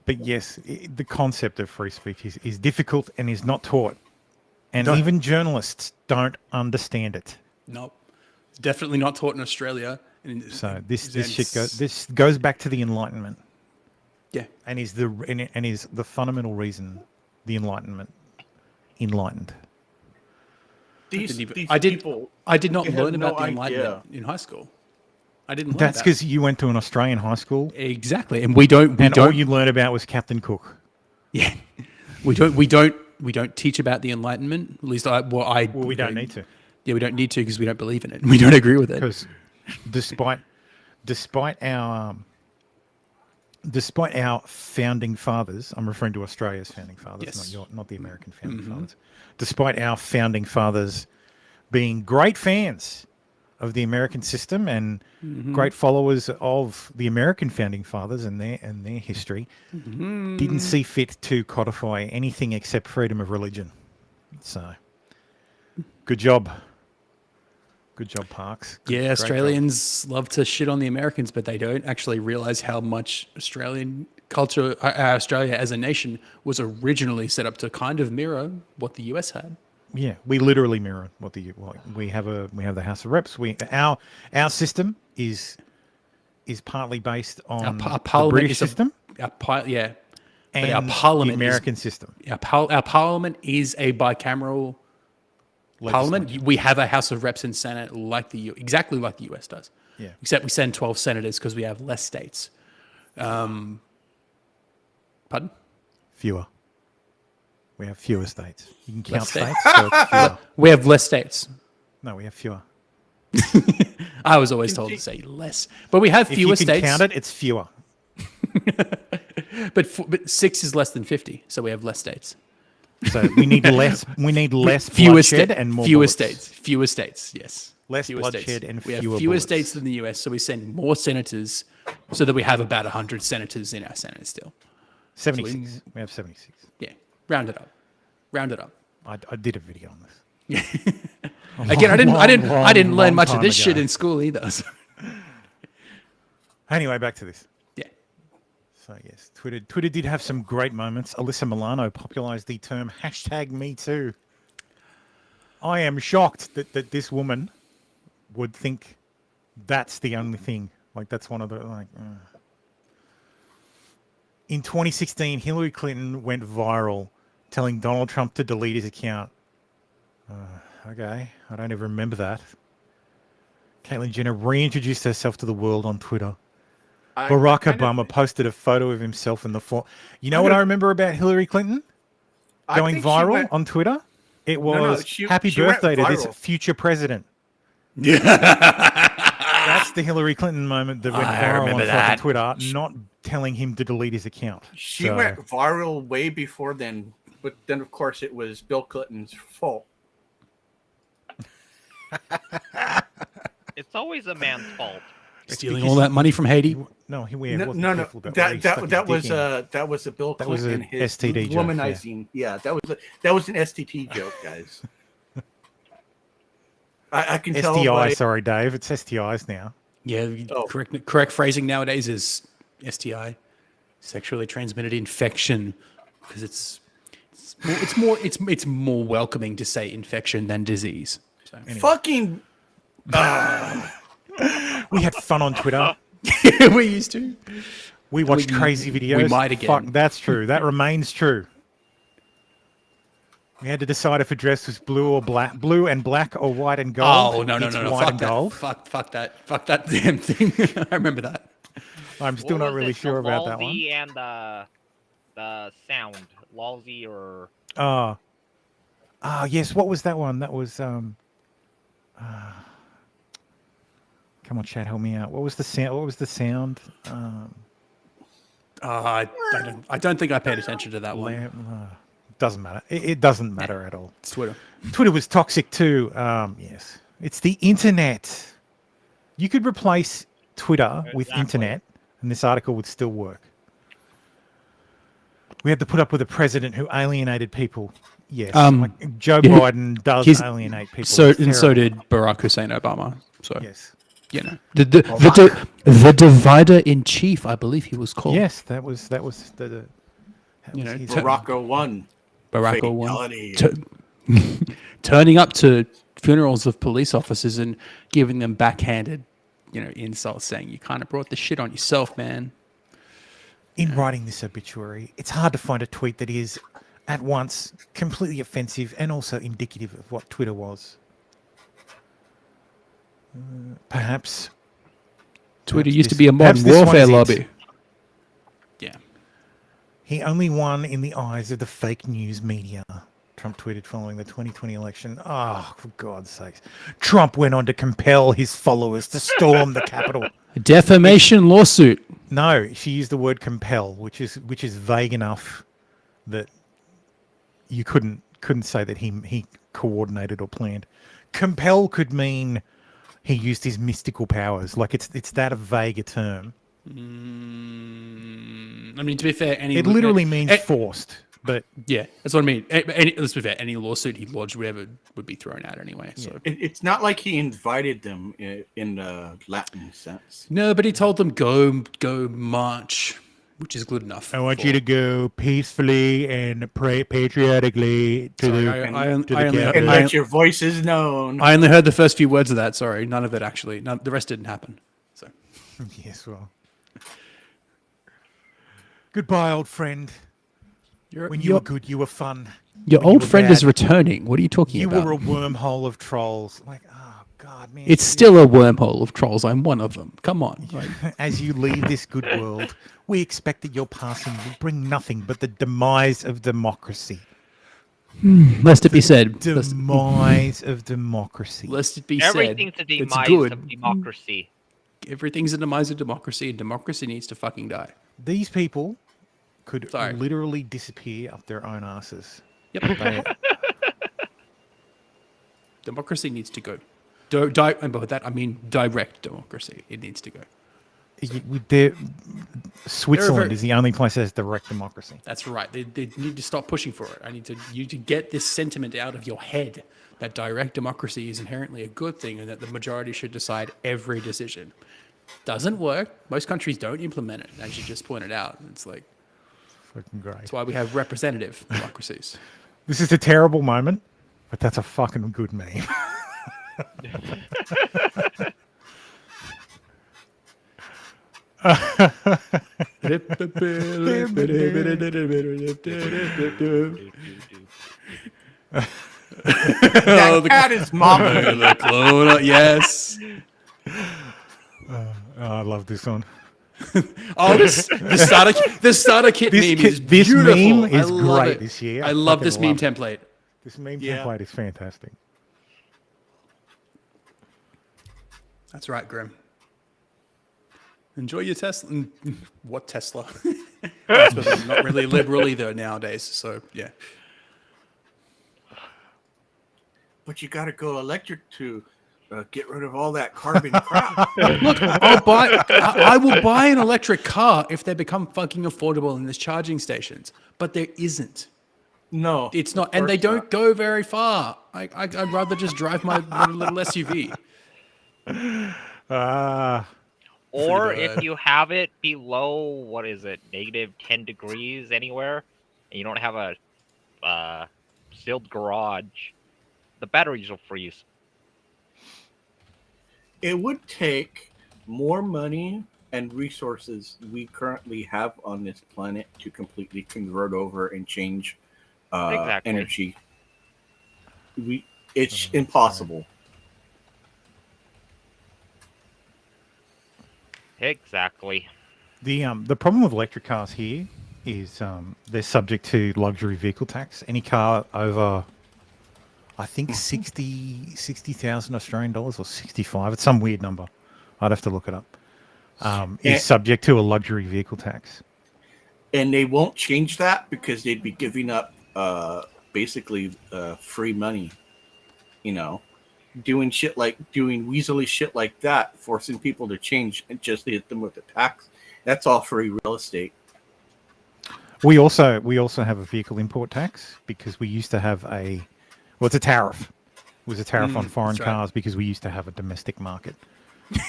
But yes, the concept of free speech is difficult and is not taught. And even journalists don't understand it. Nope. Definitely not taught in Australia. So this goes back to the Enlightenment. Yeah. And is the fundamental reason the Enlightenment enlightened. I did not learn about the Enlightenment in high school. I didn't learn That's because you went to an Australian high school. Exactly. And all you learned about was Captain Cook. Yeah. We don't teach about the Enlightenment. At least we don't need to. Yeah, we don't need to because we don't believe in it. We don't agree with it. Because despite our founding fathers, I'm referring to Australia's founding fathers, not the American founding fathers. Despite our founding fathers being great fans of the American system and great followers of the American founding fathers and their history, didn't see fit to codify anything except freedom of religion. So, good job. Good job, Parks. Yeah, Australians love to shit on the Americans, but they don't actually realize how much Australian culture, Australia as a nation, was originally set up to kind of mirror what the US had. Yeah, we literally mirror what we have. We have the House of Reps. Our system is partly based on the British system. And our Parliament, the American system. Our Parliament is a bicameral Parliament. We have a House of Reps and Senate exactly like the US does. Yeah. Except we send 12 senators because we have less states. Pardon? Fewer. We have fewer states. You can count states, so it's fewer. We have less states. No, we have fewer. I was always told to say less. But we have fewer states. If you can count it, it's fewer. But 6 is less than 50, so we have less states. So we need less. We need less fewer bloodshed and more fewer bullets. states. Fewer states. Yes. Less Fewer bloodshed states. and we have fewer fewer bullets. states than the US, so we send more senators, so that we have about 100 senators in our Senate still. 76. We have 76. Yeah, round it up. Round it up. I did a video on this. Again, I didn't learn much of time this shit ago. in school either. So. Anyway, back to this. Yeah. So yes, Twitter did have some great moments. Alyssa Milano popularized the term #MeToo. I am shocked that this woman would think that's the only thing. Like that's one of the like. In 2016, Hillary Clinton went viral, telling Donald Trump to delete his account. Okay, I don't even remember that. Caitlyn Jenner reintroduced herself to the world on Twitter. Barack Obama posted a photo of himself in the fall. You know what I remember about Hillary Clinton going viral on Twitter? It was happy birthday to this future president. Yeah. That's the Hillary Clinton moment that went viral on fucking Twitter, not telling him to delete his account. She went viral way before then, but then of course it was Bill Clinton's fault. It's always a man's fault. Stealing all that money from Haiti? No, No. That was a Bill Clinton his STD womanizing. joke, yeah, that was an STT joke, guys. I can tell. STI, sorry, Dave. It's STIs now. Yeah, correct phrasing nowadays is STI, sexually transmitted infection, because it's more welcoming to say infection than disease. So, anyway. Fucking. We had fun on Twitter. We used to. We watched crazy videos. We might again. Fuck, that's true. That remains true. We had to decide if a dress was blue and black, or white and gold. Oh no! White Fuck and that. gold. Fuck that damn thing. I remember that. I'm still not really sure about that one. Lolzy and the sound, Lolzy or. Yes. What was that one? That was Come on, chat, help me out. What was the sound? I don't think I paid attention to that one. Doesn't matter. It doesn't matter at all. It's Twitter. Twitter was toxic too. Yes, it's the internet. You could replace Twitter with internet, and this article would still work. We had to put up with a president who alienated people. Yes, like Joe Biden does alienate people. So did Barack Hussein Obama. So yes. You know, the divider in chief, I believe he was called. Yes, that was the Barack 01. Barack 01. Turning up to funerals of police officers and giving them backhanded, insults, saying you kind of brought the shit on yourself, man. In writing this obituary, it's hard to find a tweet that is at once completely offensive and also indicative of what Twitter was. Perhaps Twitter used to be a modern warfare lobby. Yeah. He only won in the eyes of the fake news media, Trump tweeted following the 2020 election. Oh, for God's sakes. Trump went on to compel his followers to storm the Capitol. A defamation lawsuit. No, she used the word compel, which is vague enough that you couldn't say that he coordinated or planned. Compel could mean he used his mystical powers. Like it's that a vague a term. I mean, to be fair, it literally means forced. But yeah, that's what I mean. Let's be fair. Any lawsuit he lodged, whatever, would be thrown out anyway. So it's not like he invited them in the Latin sense. No, but he told them go march, which is good enough. I want you to go peacefully and pray patriotically to the and let your voices known. I only heard the first few words of that. Sorry, none of it actually. The rest didn't happen. So yes, well, goodbye, old friend. When you were good, you were fun. Your old friend is returning. What are you talking about? You were a wormhole of trolls. Like, oh God, man. It's still a wormhole of trolls. I'm one of them. Come on. As you leave this good world, we expect that your passing will bring nothing but the demise of democracy. Lest it be said. Demise of democracy. Lest it be said. Everything's a demise of democracy. Everything's a demise of democracy, and democracy needs to fucking die. These people could literally disappear up their own asses. Yep. Democracy needs to go. And by that I mean direct democracy. It needs to go. Switzerland is the only place that has direct democracy. That's right. They need to stop pushing for it. You to get this sentiment out of your head that direct democracy is inherently a good thing and that the majority should decide every decision. Doesn't work. Most countries don't implement it, as you just pointed out. It's like fucking great. That's why we have representative democracies. This is a terrible moment, but that's a fucking good meme. That is mama. Yes. I love this one. The starter kit meme is beautiful. This meme is great it. this year. I love this meme template. This meme template is fantastic. That's right, Grim. Enjoy your Tesla. What Tesla? I'm not really liberal either nowadays. So yeah. But you got to go electric to get rid of all that carbon crap. Look, I will buy an electric car if they become fucking affordable and there's charging stations. But there isn't. No, it's not, and they don't go very far. I'd rather just drive my little SUV. Or if you have it below, what is it, -10 degrees anywhere, and you don't have a sealed garage, the batteries will freeze. It would take more money and resources we currently have on this planet to completely convert over and change energy. It's impossible. Exactly. The problem with electric cars here is they're subject to luxury vehicle tax. Any car over, I think, 60,000 Australian dollars or 65. It's some weird number. I'd have to look it up. Is subject to a luxury vehicle tax. And they won't change that because they'd be giving up basically free money. You know, doing weaselly shit like that, forcing people to change and just hit them with a tax. That's all free real estate. We also have a vehicle import tax because we used to have it's a tariff. It was a tariff on foreign cars because we used to have a domestic market.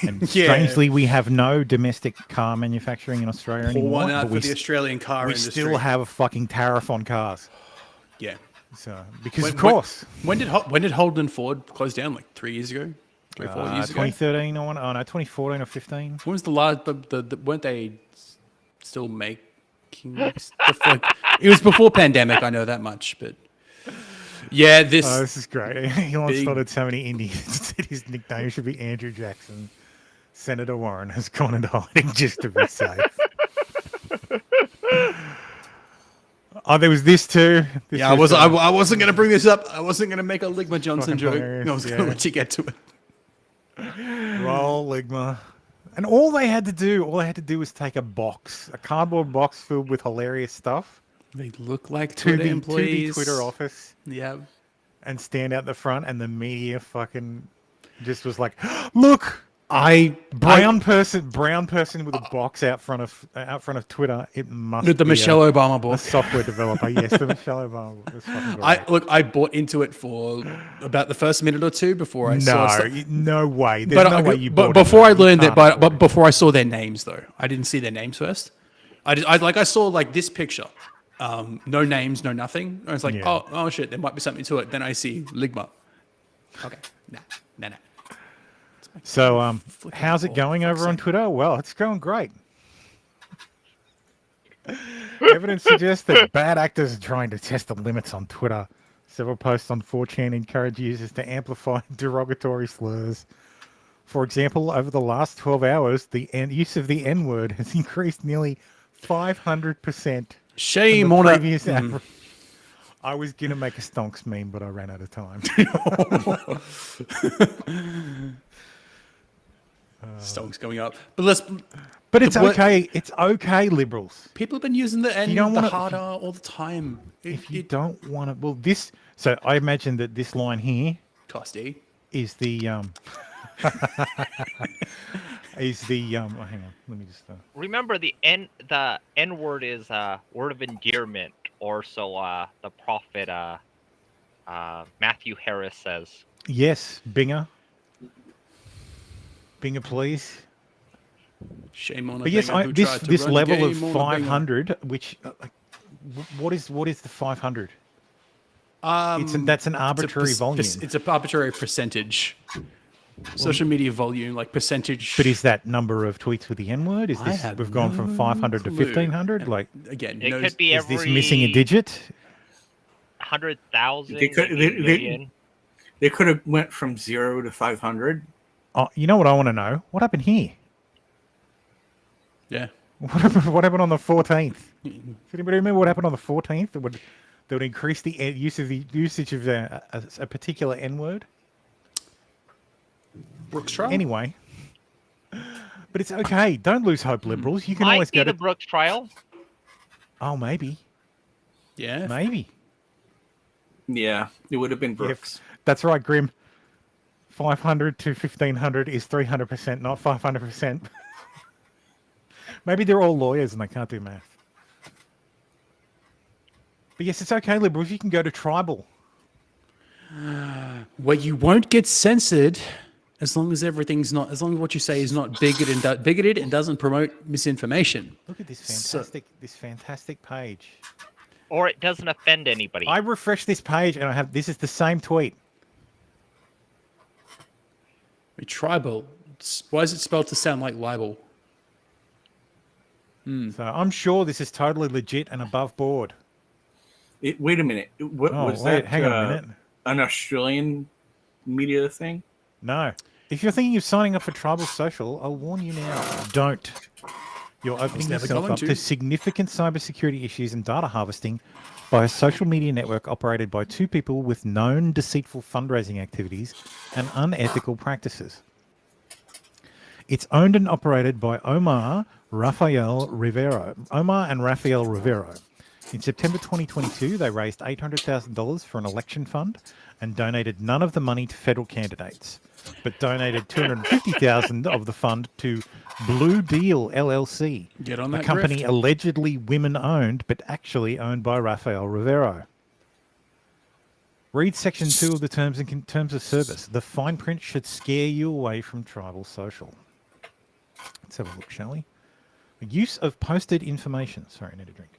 And strangely, we have no domestic car manufacturing in Australia anymore. One out for the Australian car industry. We still have a fucking tariff on cars. Yeah. So because of course. When did Holden Ford close down? Like 3 years ago? 3 or 4 years ago? 2013 or 2014 or 15. When was the last? Weren't they still making stuff like? It was before pandemic. I know that much, but yeah, this is great. Elon started so many Indians that his nickname should be Andrew Jackson. Senator Warren has gone into hiding just to be safe. Oh, there was this too. I wasn't going to bring this up. I wasn't going to make a Ligma Johnson joke. I was going to let you get to it. Roll Ligma. And all they had to do was take a cardboard box filled with hilarious stuff. They look like Twitter employees. To the Twitter office. Yeah. And stand out the front, and the media fucking just was like, look, brown person with a box out front of Twitter. It must be the Michelle Obama book. A software developer. Yes, the Michelle Obama book. It's fucking great. I bought into it for about the first minute or two before I saw it. No way. There's no way you bought But before I learned that, but before I saw their names though, I didn't see their names first. I saw like this picture. No names, no nothing. I was like, oh shit, there might be something to it. Then I see Ligma. Okay, nah. So, how's it going over on Twitter? Well, it's going great. Evidence suggests that bad actors are trying to test the limits on Twitter. Several posts on 4chan encourage users to amplify derogatory slurs. For example, over the last 12 hours, the use of the N-word has increased nearly 500%. Shame on it. I was going to make a stonks meme, but I ran out of time. Song's going up. But let's. But it's okay. It's okay, liberals. People have been using the N, don't the wanna- hard R all the time. If you don't want to, well, this. So I imagine that this line here Costy. is the is the oh, hang on, let me just. Remember, the N word is a word of endearment, or so the prophet Matthew Harris says. Yes, Binger, please. Shame on a But yes, Binger who this tried to this run level of game on a Binger. 500, which what is the 500? That's an arbitrary volume. It's an arbitrary percentage. Social media volume, like percentage. But is that number of tweets with the N word? Is I this have we've gone from no 500 to clue. 1500? Like Again, It could be is every this missing a digit? 100,000. They could have went from 0 to 500. Oh, you know what I want to know? What happened here? Yeah. What happened on the 14th? Does anybody remember what happened on the 14th? That would increase the usage of a particular N word. Brooks trial. Anyway, but it's okay. Don't lose hope, liberals. You can Might always be go the to. Brooks trial. Oh, maybe. Yeah. Maybe. Yeah, it would have been Brooks. Yep. That's right, Grim. 500 to 1500 is 300%, not 500%. Maybe they're all lawyers and they can't do math. But yes, it's okay, liberals. You can go to tribal. Where you won't get censored as long as as long as what you say is not bigoted and doesn't promote misinformation. Look at this fantastic page. Or it doesn't offend anybody. I refresh this page and this is the same tweet. Tribal. Why is it spelled to sound like libel? So I'm sure this is totally legit and above board. Wait a minute. Was that hang on a minute. An Australian media thing? No. If you're thinking of signing up for Tribal Social, I'll warn you now. Don't. You're opening yourself up to significant cybersecurity issues and data harvesting by a social media network operated by two people with known deceitful fundraising activities and unethical practices. It's owned and operated by Omar and Rafael Rivero. In September 2022, they raised $800,000 for an election fund and donated none of the money to federal candidates, but donated $250,000 of the fund to Blue Deal LLC, Get on a that company grift. allegedly women-owned, but actually owned by Rafael Rivero. Read Section 2 of the Terms of Service. The fine print should scare you away from Tribal Social. Let's have a look, shall we? The use of posted information. Sorry, I need a drink.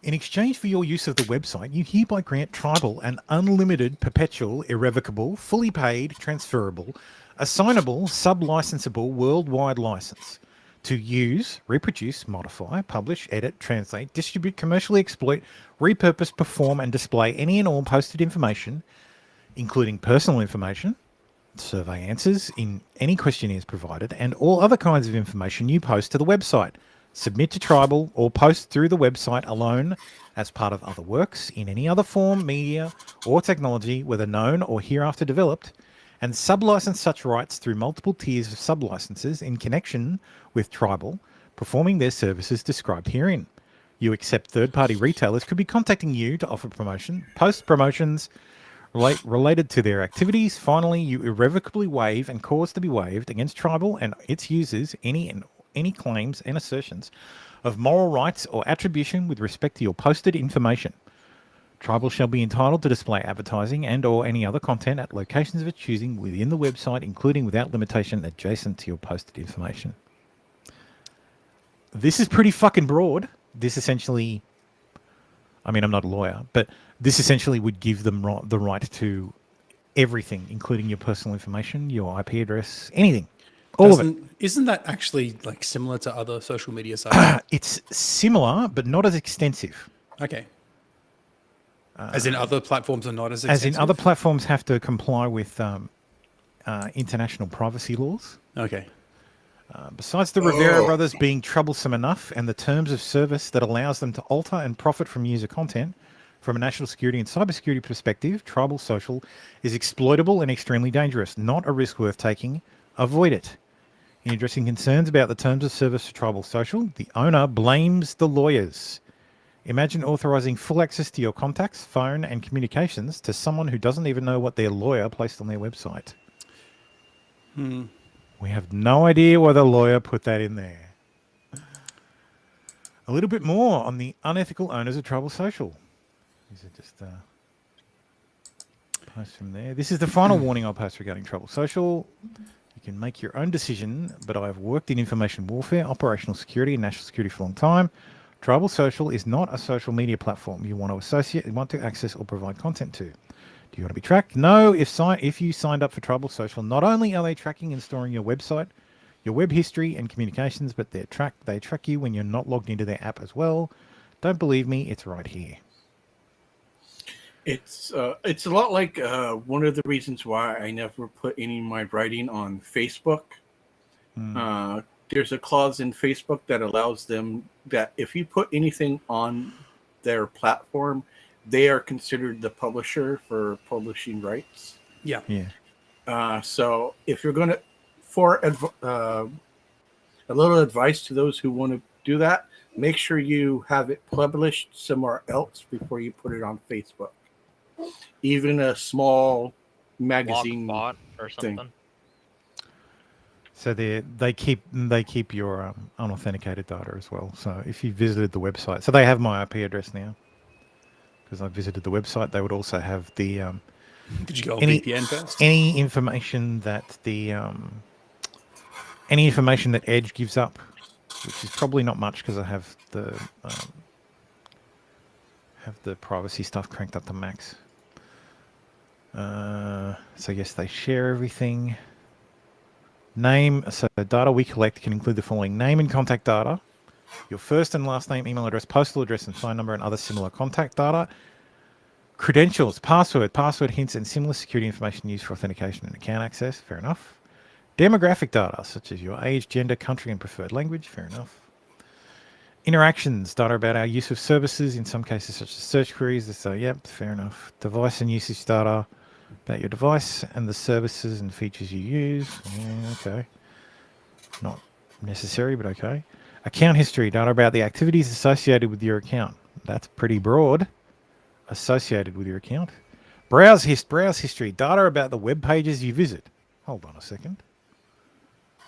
In exchange for your use of the website, you hereby grant Tribal an unlimited, perpetual, irrevocable, fully paid, transferable, assignable, sub-licensable worldwide license to use, reproduce, modify, publish, edit, translate, distribute, commercially exploit, repurpose, perform, and display any and all posted information, including personal information, survey answers in any questionnaires provided, and all other kinds of information you post to the website. Submit to Tribal or post through the website alone as part of other works in any other form, media, or technology, whether known or hereafter developed, and sublicense such rights through multiple tiers of sublicenses in connection with Tribal, performing their services described herein. You accept third-party retailers could be contacting you to offer post promotions related to their activities. Finally, you irrevocably waive and cause to be waived against Tribal and its users any claims and assertions of moral rights or attribution with respect to your posted information. Tribal shall be entitled to display advertising and or any other content at locations of its choosing within the website, including without limitation adjacent to your posted information. This is pretty fucking broad. This essentially, I mean, I'm not a lawyer, but this essentially would give them the right to everything, including your personal information, your IP address, anything. All of it. Isn't that actually like similar to other social media sites? It's similar, but not as extensive. Okay. As in other platforms are not as extensive? As in other platforms have to comply with international privacy laws. Okay. Besides the Rivera brothers being troublesome enough and the terms of service that allows them to alter and profit from user content, From a national security and cybersecurity perspective, tribal social is exploitable and extremely dangerous, not a risk worth taking. Avoid it. In addressing concerns about the terms of service for tribal social, the owner blames the lawyers. Imagine authorizing full access to your contacts, phone, and communications to someone who doesn't even know what their lawyer placed on their website. We have no idea why the lawyer put that in there. A little bit more on the unethical owners of tribal social. These are just posts from there. This is the final warning I'll post regarding tribal social. You can make your own decision, but I've worked in information warfare, operational security, and national security for a long time. Tribal social is not a social media platform you want to associate, want to access, or provide content to. Do you want to be tracked? No. If you signed up for tribal social, not only are they tracking and storing your website, your web history and communications, but they track you when you're not logged into their app as well. Don't believe me? It's right here. It's a lot like one of the reasons why I never put any of my writing on Facebook. There's a clause in Facebook that allows them that if you put anything on their platform, they are considered the publisher for publishing rights. Yeah. So if you're going to, a little advice to those who want to do that, make sure you have it published somewhere else before you put it on Facebook. Even a small magazine bot or something. thing. So they keep your unauthenticated data as well. So if you visited the website, so they have my IP address now because I visited the website. They would also have the Did you go VPN first? Any information that Edge gives up, which is probably not much because I have the privacy stuff cranked up to max. So yes, they share everything. Name, so the data we collect can include the following: name and contact data, your first and last name, email address, postal address, and phone number, and other similar contact data. Credentials, password hints, and similar security information used for authentication and account access. Fair enough. Demographic data, such as your age, gender, country, and preferred language. Fair enough. Interactions, data about our use of services, in some cases such as search queries. So, yep, fair enough. Device and usage data about your device and the services and features you use. Yeah, okay. Not necessary, but okay. Account history, data about the activities associated with your account. That's pretty broad. Associated with your account. Browse history, data about the web pages you visit. Hold on a second.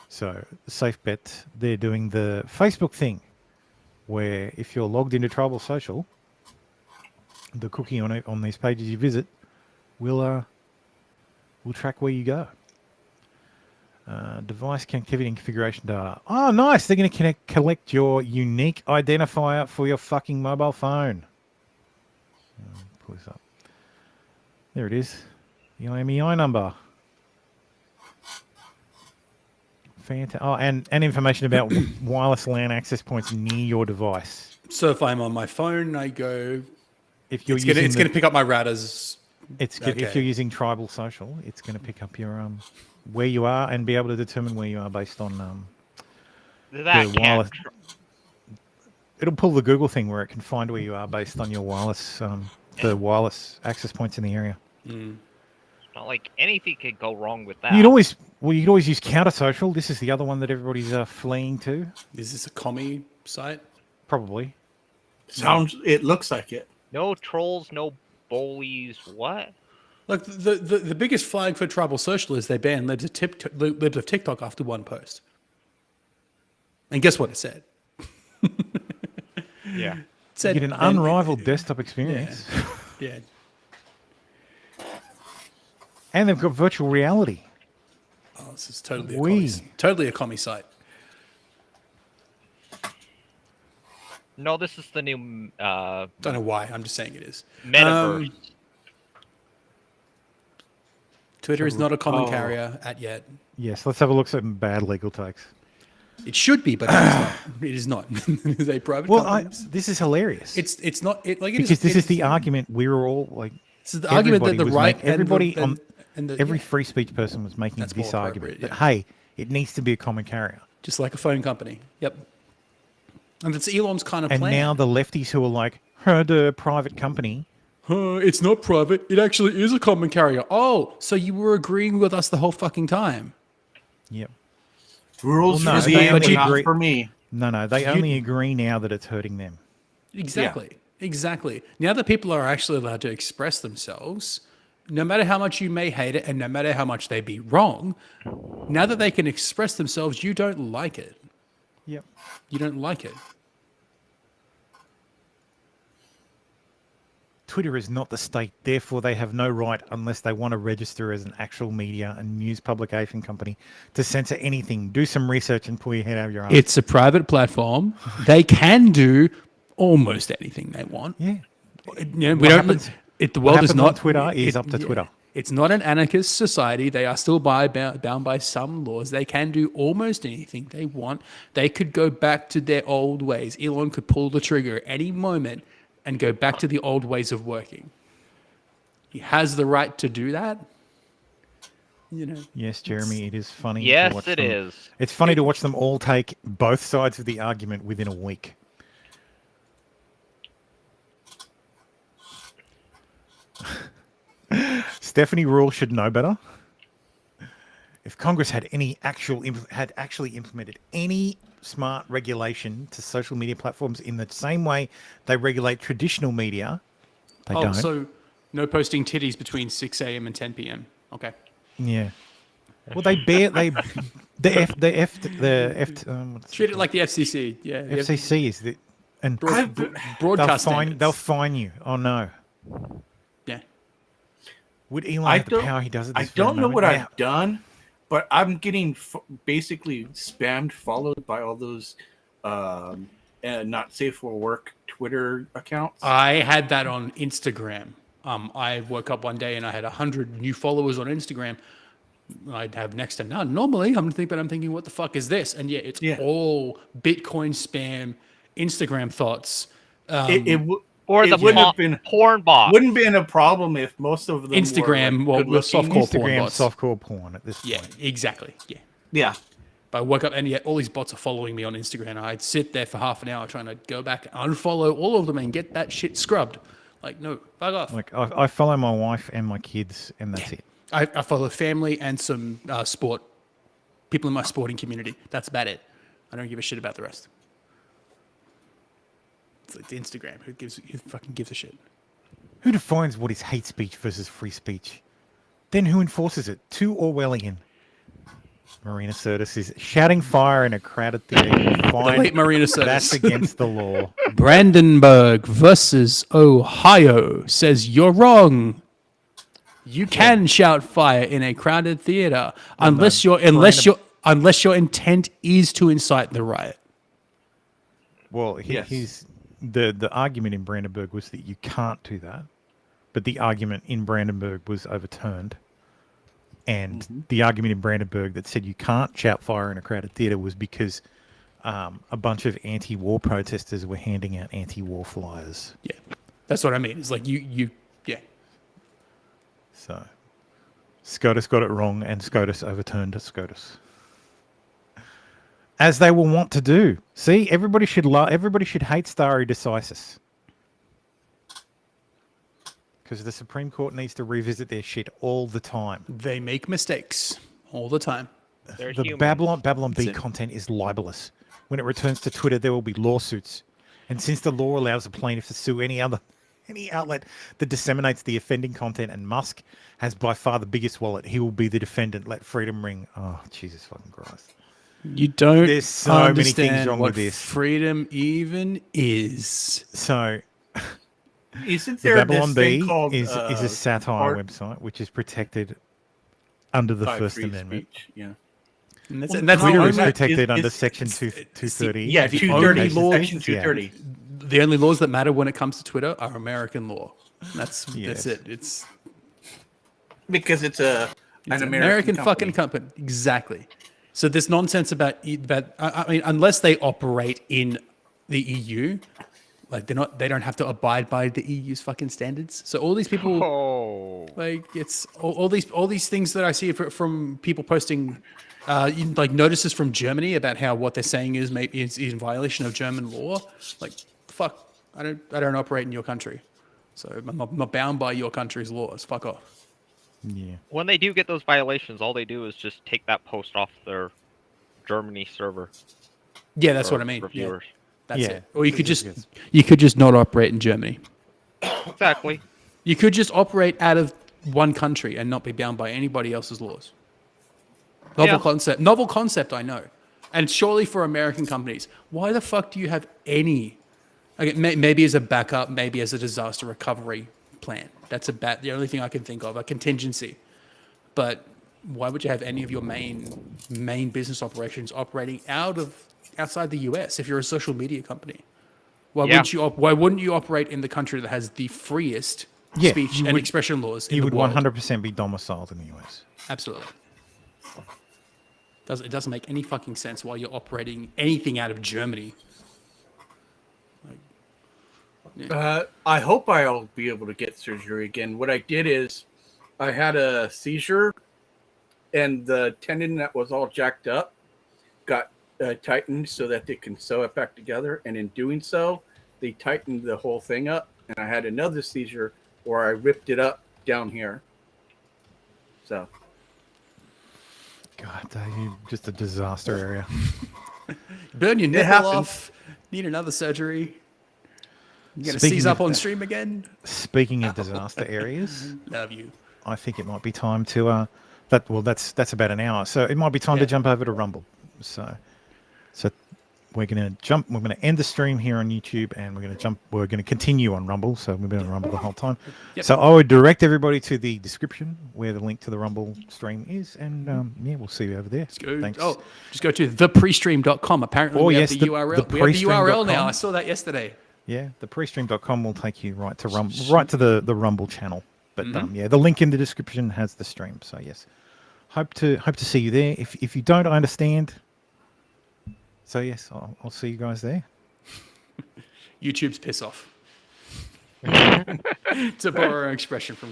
So, safe bet, they're doing the Facebook thing, where if you're logged into Tribal Social, the cookie on these pages you visit will track where you go. Device connectivity and configuration data. Oh, nice! They're going to collect your unique identifier for your fucking mobile phone. Pull this up. There it is. Your MEI number. Fantastic. Oh, and information about wireless LAN access points near your device. So if I'm on my phone, I go. If you're it's going to pick up my routers. If you're using Tribal Social, it's going to pick up your where you are and be able to determine where you are based on the wireless. It'll pull the Google thing where it can find where you are based on your wireless, the wireless access points in the area. Not like anything could go wrong with that. You could always use Counter Social. This is the other one that everybody's fleeing to. Is this a commie site? Probably. It looks like it. No trolls, no bullies. What? Look, the biggest flag for Tribal Social is they banned libs of TikTok after one post. And guess what it said? Yeah. It said, you get an unrivaled desktop experience. Yeah. And they've got virtual reality. Oh, this is totally a commie site. No, this is the new. Don't know why. I'm just saying it is. Metaverse. Twitter is not a common carrier at yet. Yes, let's have a look at some bad legal takes. It should be, but it is not. It is a private company. This is hilarious. It's not because this is the argument we were all like. This is the argument that the right every free speech person was making this argument that hey, it needs to be a common carrier, just like a phone company. Yep. And that's Elon's kind of and plan. now the lefties who are like, the private company it's not private. It actually is a common carrier. Oh, so you were agreeing with us the whole fucking time. Yep. Rules Well, no, for they them, only not agree- for me. No, they only agree now that it's hurting them. Exactly. Exactly. Now that people are actually allowed to express themselves, no matter how much you may hate it and no matter how much they be wrong, now that they can express themselves, you don't like it. Yep. You don't like it. Twitter is not the state, therefore they have no right, unless they want to register as an actual media and news publication company, to censor anything. Do some research and pull your head out of your ass. It's a private platform. They can do almost anything they want. Yeah. We don't. The world is happens not on Twitter is up to Twitter. It's not an anarchist society. They are still bound by some laws. They can do almost anything they want. They could go back to their old ways. Elon could pull the trigger at any moment and go back to the old ways of working. He has the right to do that. You know. Yes, Jeremy, it is funny. Yes, to watch it them. is. It's funny to watch them all take both sides of the argument within a week. Stephanie Rule should know better. If Congress had actually implemented any smart regulation to social media platforms in the same way they regulate traditional media, they don't. So no posting titties between 6 a.m. and 10 p.m. Okay. Yeah. Well, they treat it like the FCC. Yeah. the FCC is the and broadcast they'll fine you. Oh no. Yeah. Would Elon have the power he does it? I don't know what I've done, but I'm getting basically spammed, followed by all those not safe for work Twitter accounts. I had that on Instagram. I woke up one day and I had 100 new followers on Instagram. I'd have next to none. Normally, I'm thinking, what the fuck is this? And yeah, it's all Bitcoin spam, Instagram thoughts. Or the porn bot. Wouldn't been a problem if most of them Instagram, were softcore porn bots. Softcore porn at this point. Yeah, exactly. Yeah. Yeah. But I woke up and yet all these bots are following me on Instagram. I'd sit there for half an hour trying to go back and unfollow all of them and get that shit scrubbed. Like, no, fuck off. Like I follow my wife and my kids, and that's it. I follow family and some sport people in my sporting community. That's about it. I don't give a shit about the rest. It's like Instagram. Who fucking gives a shit? Who defines what is hate speech versus free speech? Then who enforces it? Too Orwellian. Marina Sirtis is shouting fire in a crowded theater. Late Marina Sirtis. That's against the law. Brandenburg versus Ohio says you're wrong. You can shout fire in a crowded theater unless your intent is to incite the riot. Well, the argument in Brandenburg was that you can't do that, but the argument in Brandenburg was overturned. And the argument in Brandenburg that said you can't shout fire in a crowded theater was because a bunch of anti-war protesters were handing out anti-war flyers. Yeah, that's what I mean. It's like you. So, SCOTUS got it wrong, and SCOTUS overturned SCOTUS, as they will want to do. See, everybody should hate stare decisis, because the Supreme Court needs to revisit their shit all the time. They make mistakes all the time. They're The humans. Babylon Bee content is libelous. When it returns to Twitter, there will be lawsuits, and since the law allows a plaintiff to sue any outlet that disseminates the offending content, and Musk has by far the biggest wallet, he will be the defendant. Let freedom ring. Oh, Jesus fucking Christ. You don't There's so many things understand wrong what with this. freedom even is. So, Isn't the there Babylon this thing Bee called is a satire art- website which is protected under the by First free Amendment. speech? Yeah. And that's, Well, and that's Twitter the is only, protected under it's- Section 230. Yeah, the 230 only law- Section 230. the only laws that matter when it comes to Twitter are American law. That's Yes. it. It's Because it's an American fucking company. Exactly. So this nonsense about I mean, unless they operate in the EU, like they don't have to abide by the EU's fucking standards. So all these people, like it's all these things that I see from people posting, like notices from Germany about how what they're saying is in violation of German law. Like fuck, I don't operate in your country. So I'm not bound by your country's laws. Fuck off. Yeah. When they do get those violations, all they do is just take that post off their Germany server. Yeah, that's for what I mean. Yeah, reviewers. that's Yeah. it. Or you could Yes, just yes. not operate in Germany. Exactly. You could just operate out of one country and not be bound by anybody else's laws. Novel concept. Novel concept, I know. And surely for American companies, why the fuck do you have any? Okay, maybe as a backup, maybe as a disaster recovery plan. That's the only thing I can think of, a contingency. But why would you have any of your main business operations operating outside the US if you're a social media company? Why wouldn't you operate in the country that has the freest speech and expression laws in You the would world? 100% be domiciled in the US. Absolutely. It doesn't make any fucking sense why you're operating anything out of Germany. I hope I'll be able to get surgery again. What I did is I had a seizure, and the tendon that was all jacked up got tightened so that they can sew it back together. And in doing so, they tightened the whole thing up. And I had another seizure where I ripped it up down here. So. God, you just a disaster area. Burn your nipple off. Need another surgery. You gonna seize up on stream again? Speaking of disaster areas, love you. I think it might be time to that's about an hour. So it might be time to jump over to Rumble. So we're gonna jump. We're gonna end the stream here on YouTube, and we're gonna continue on Rumble. So we've been on Rumble the whole time. Yep. So I would direct everybody to the description where the link to the Rumble stream is, and we'll see you over there. Thanks. Oh, just go to theprestream.com. Apparently, we have the URL. We have the URL now. I saw that yesterday. Yeah, the prestream.com will take you right to the Rumble channel. But the link in the description has the stream. So yes, hope to see you there. If you don't understand, so yes, I'll see you guys there. YouTube's piss off. To borrow an expression from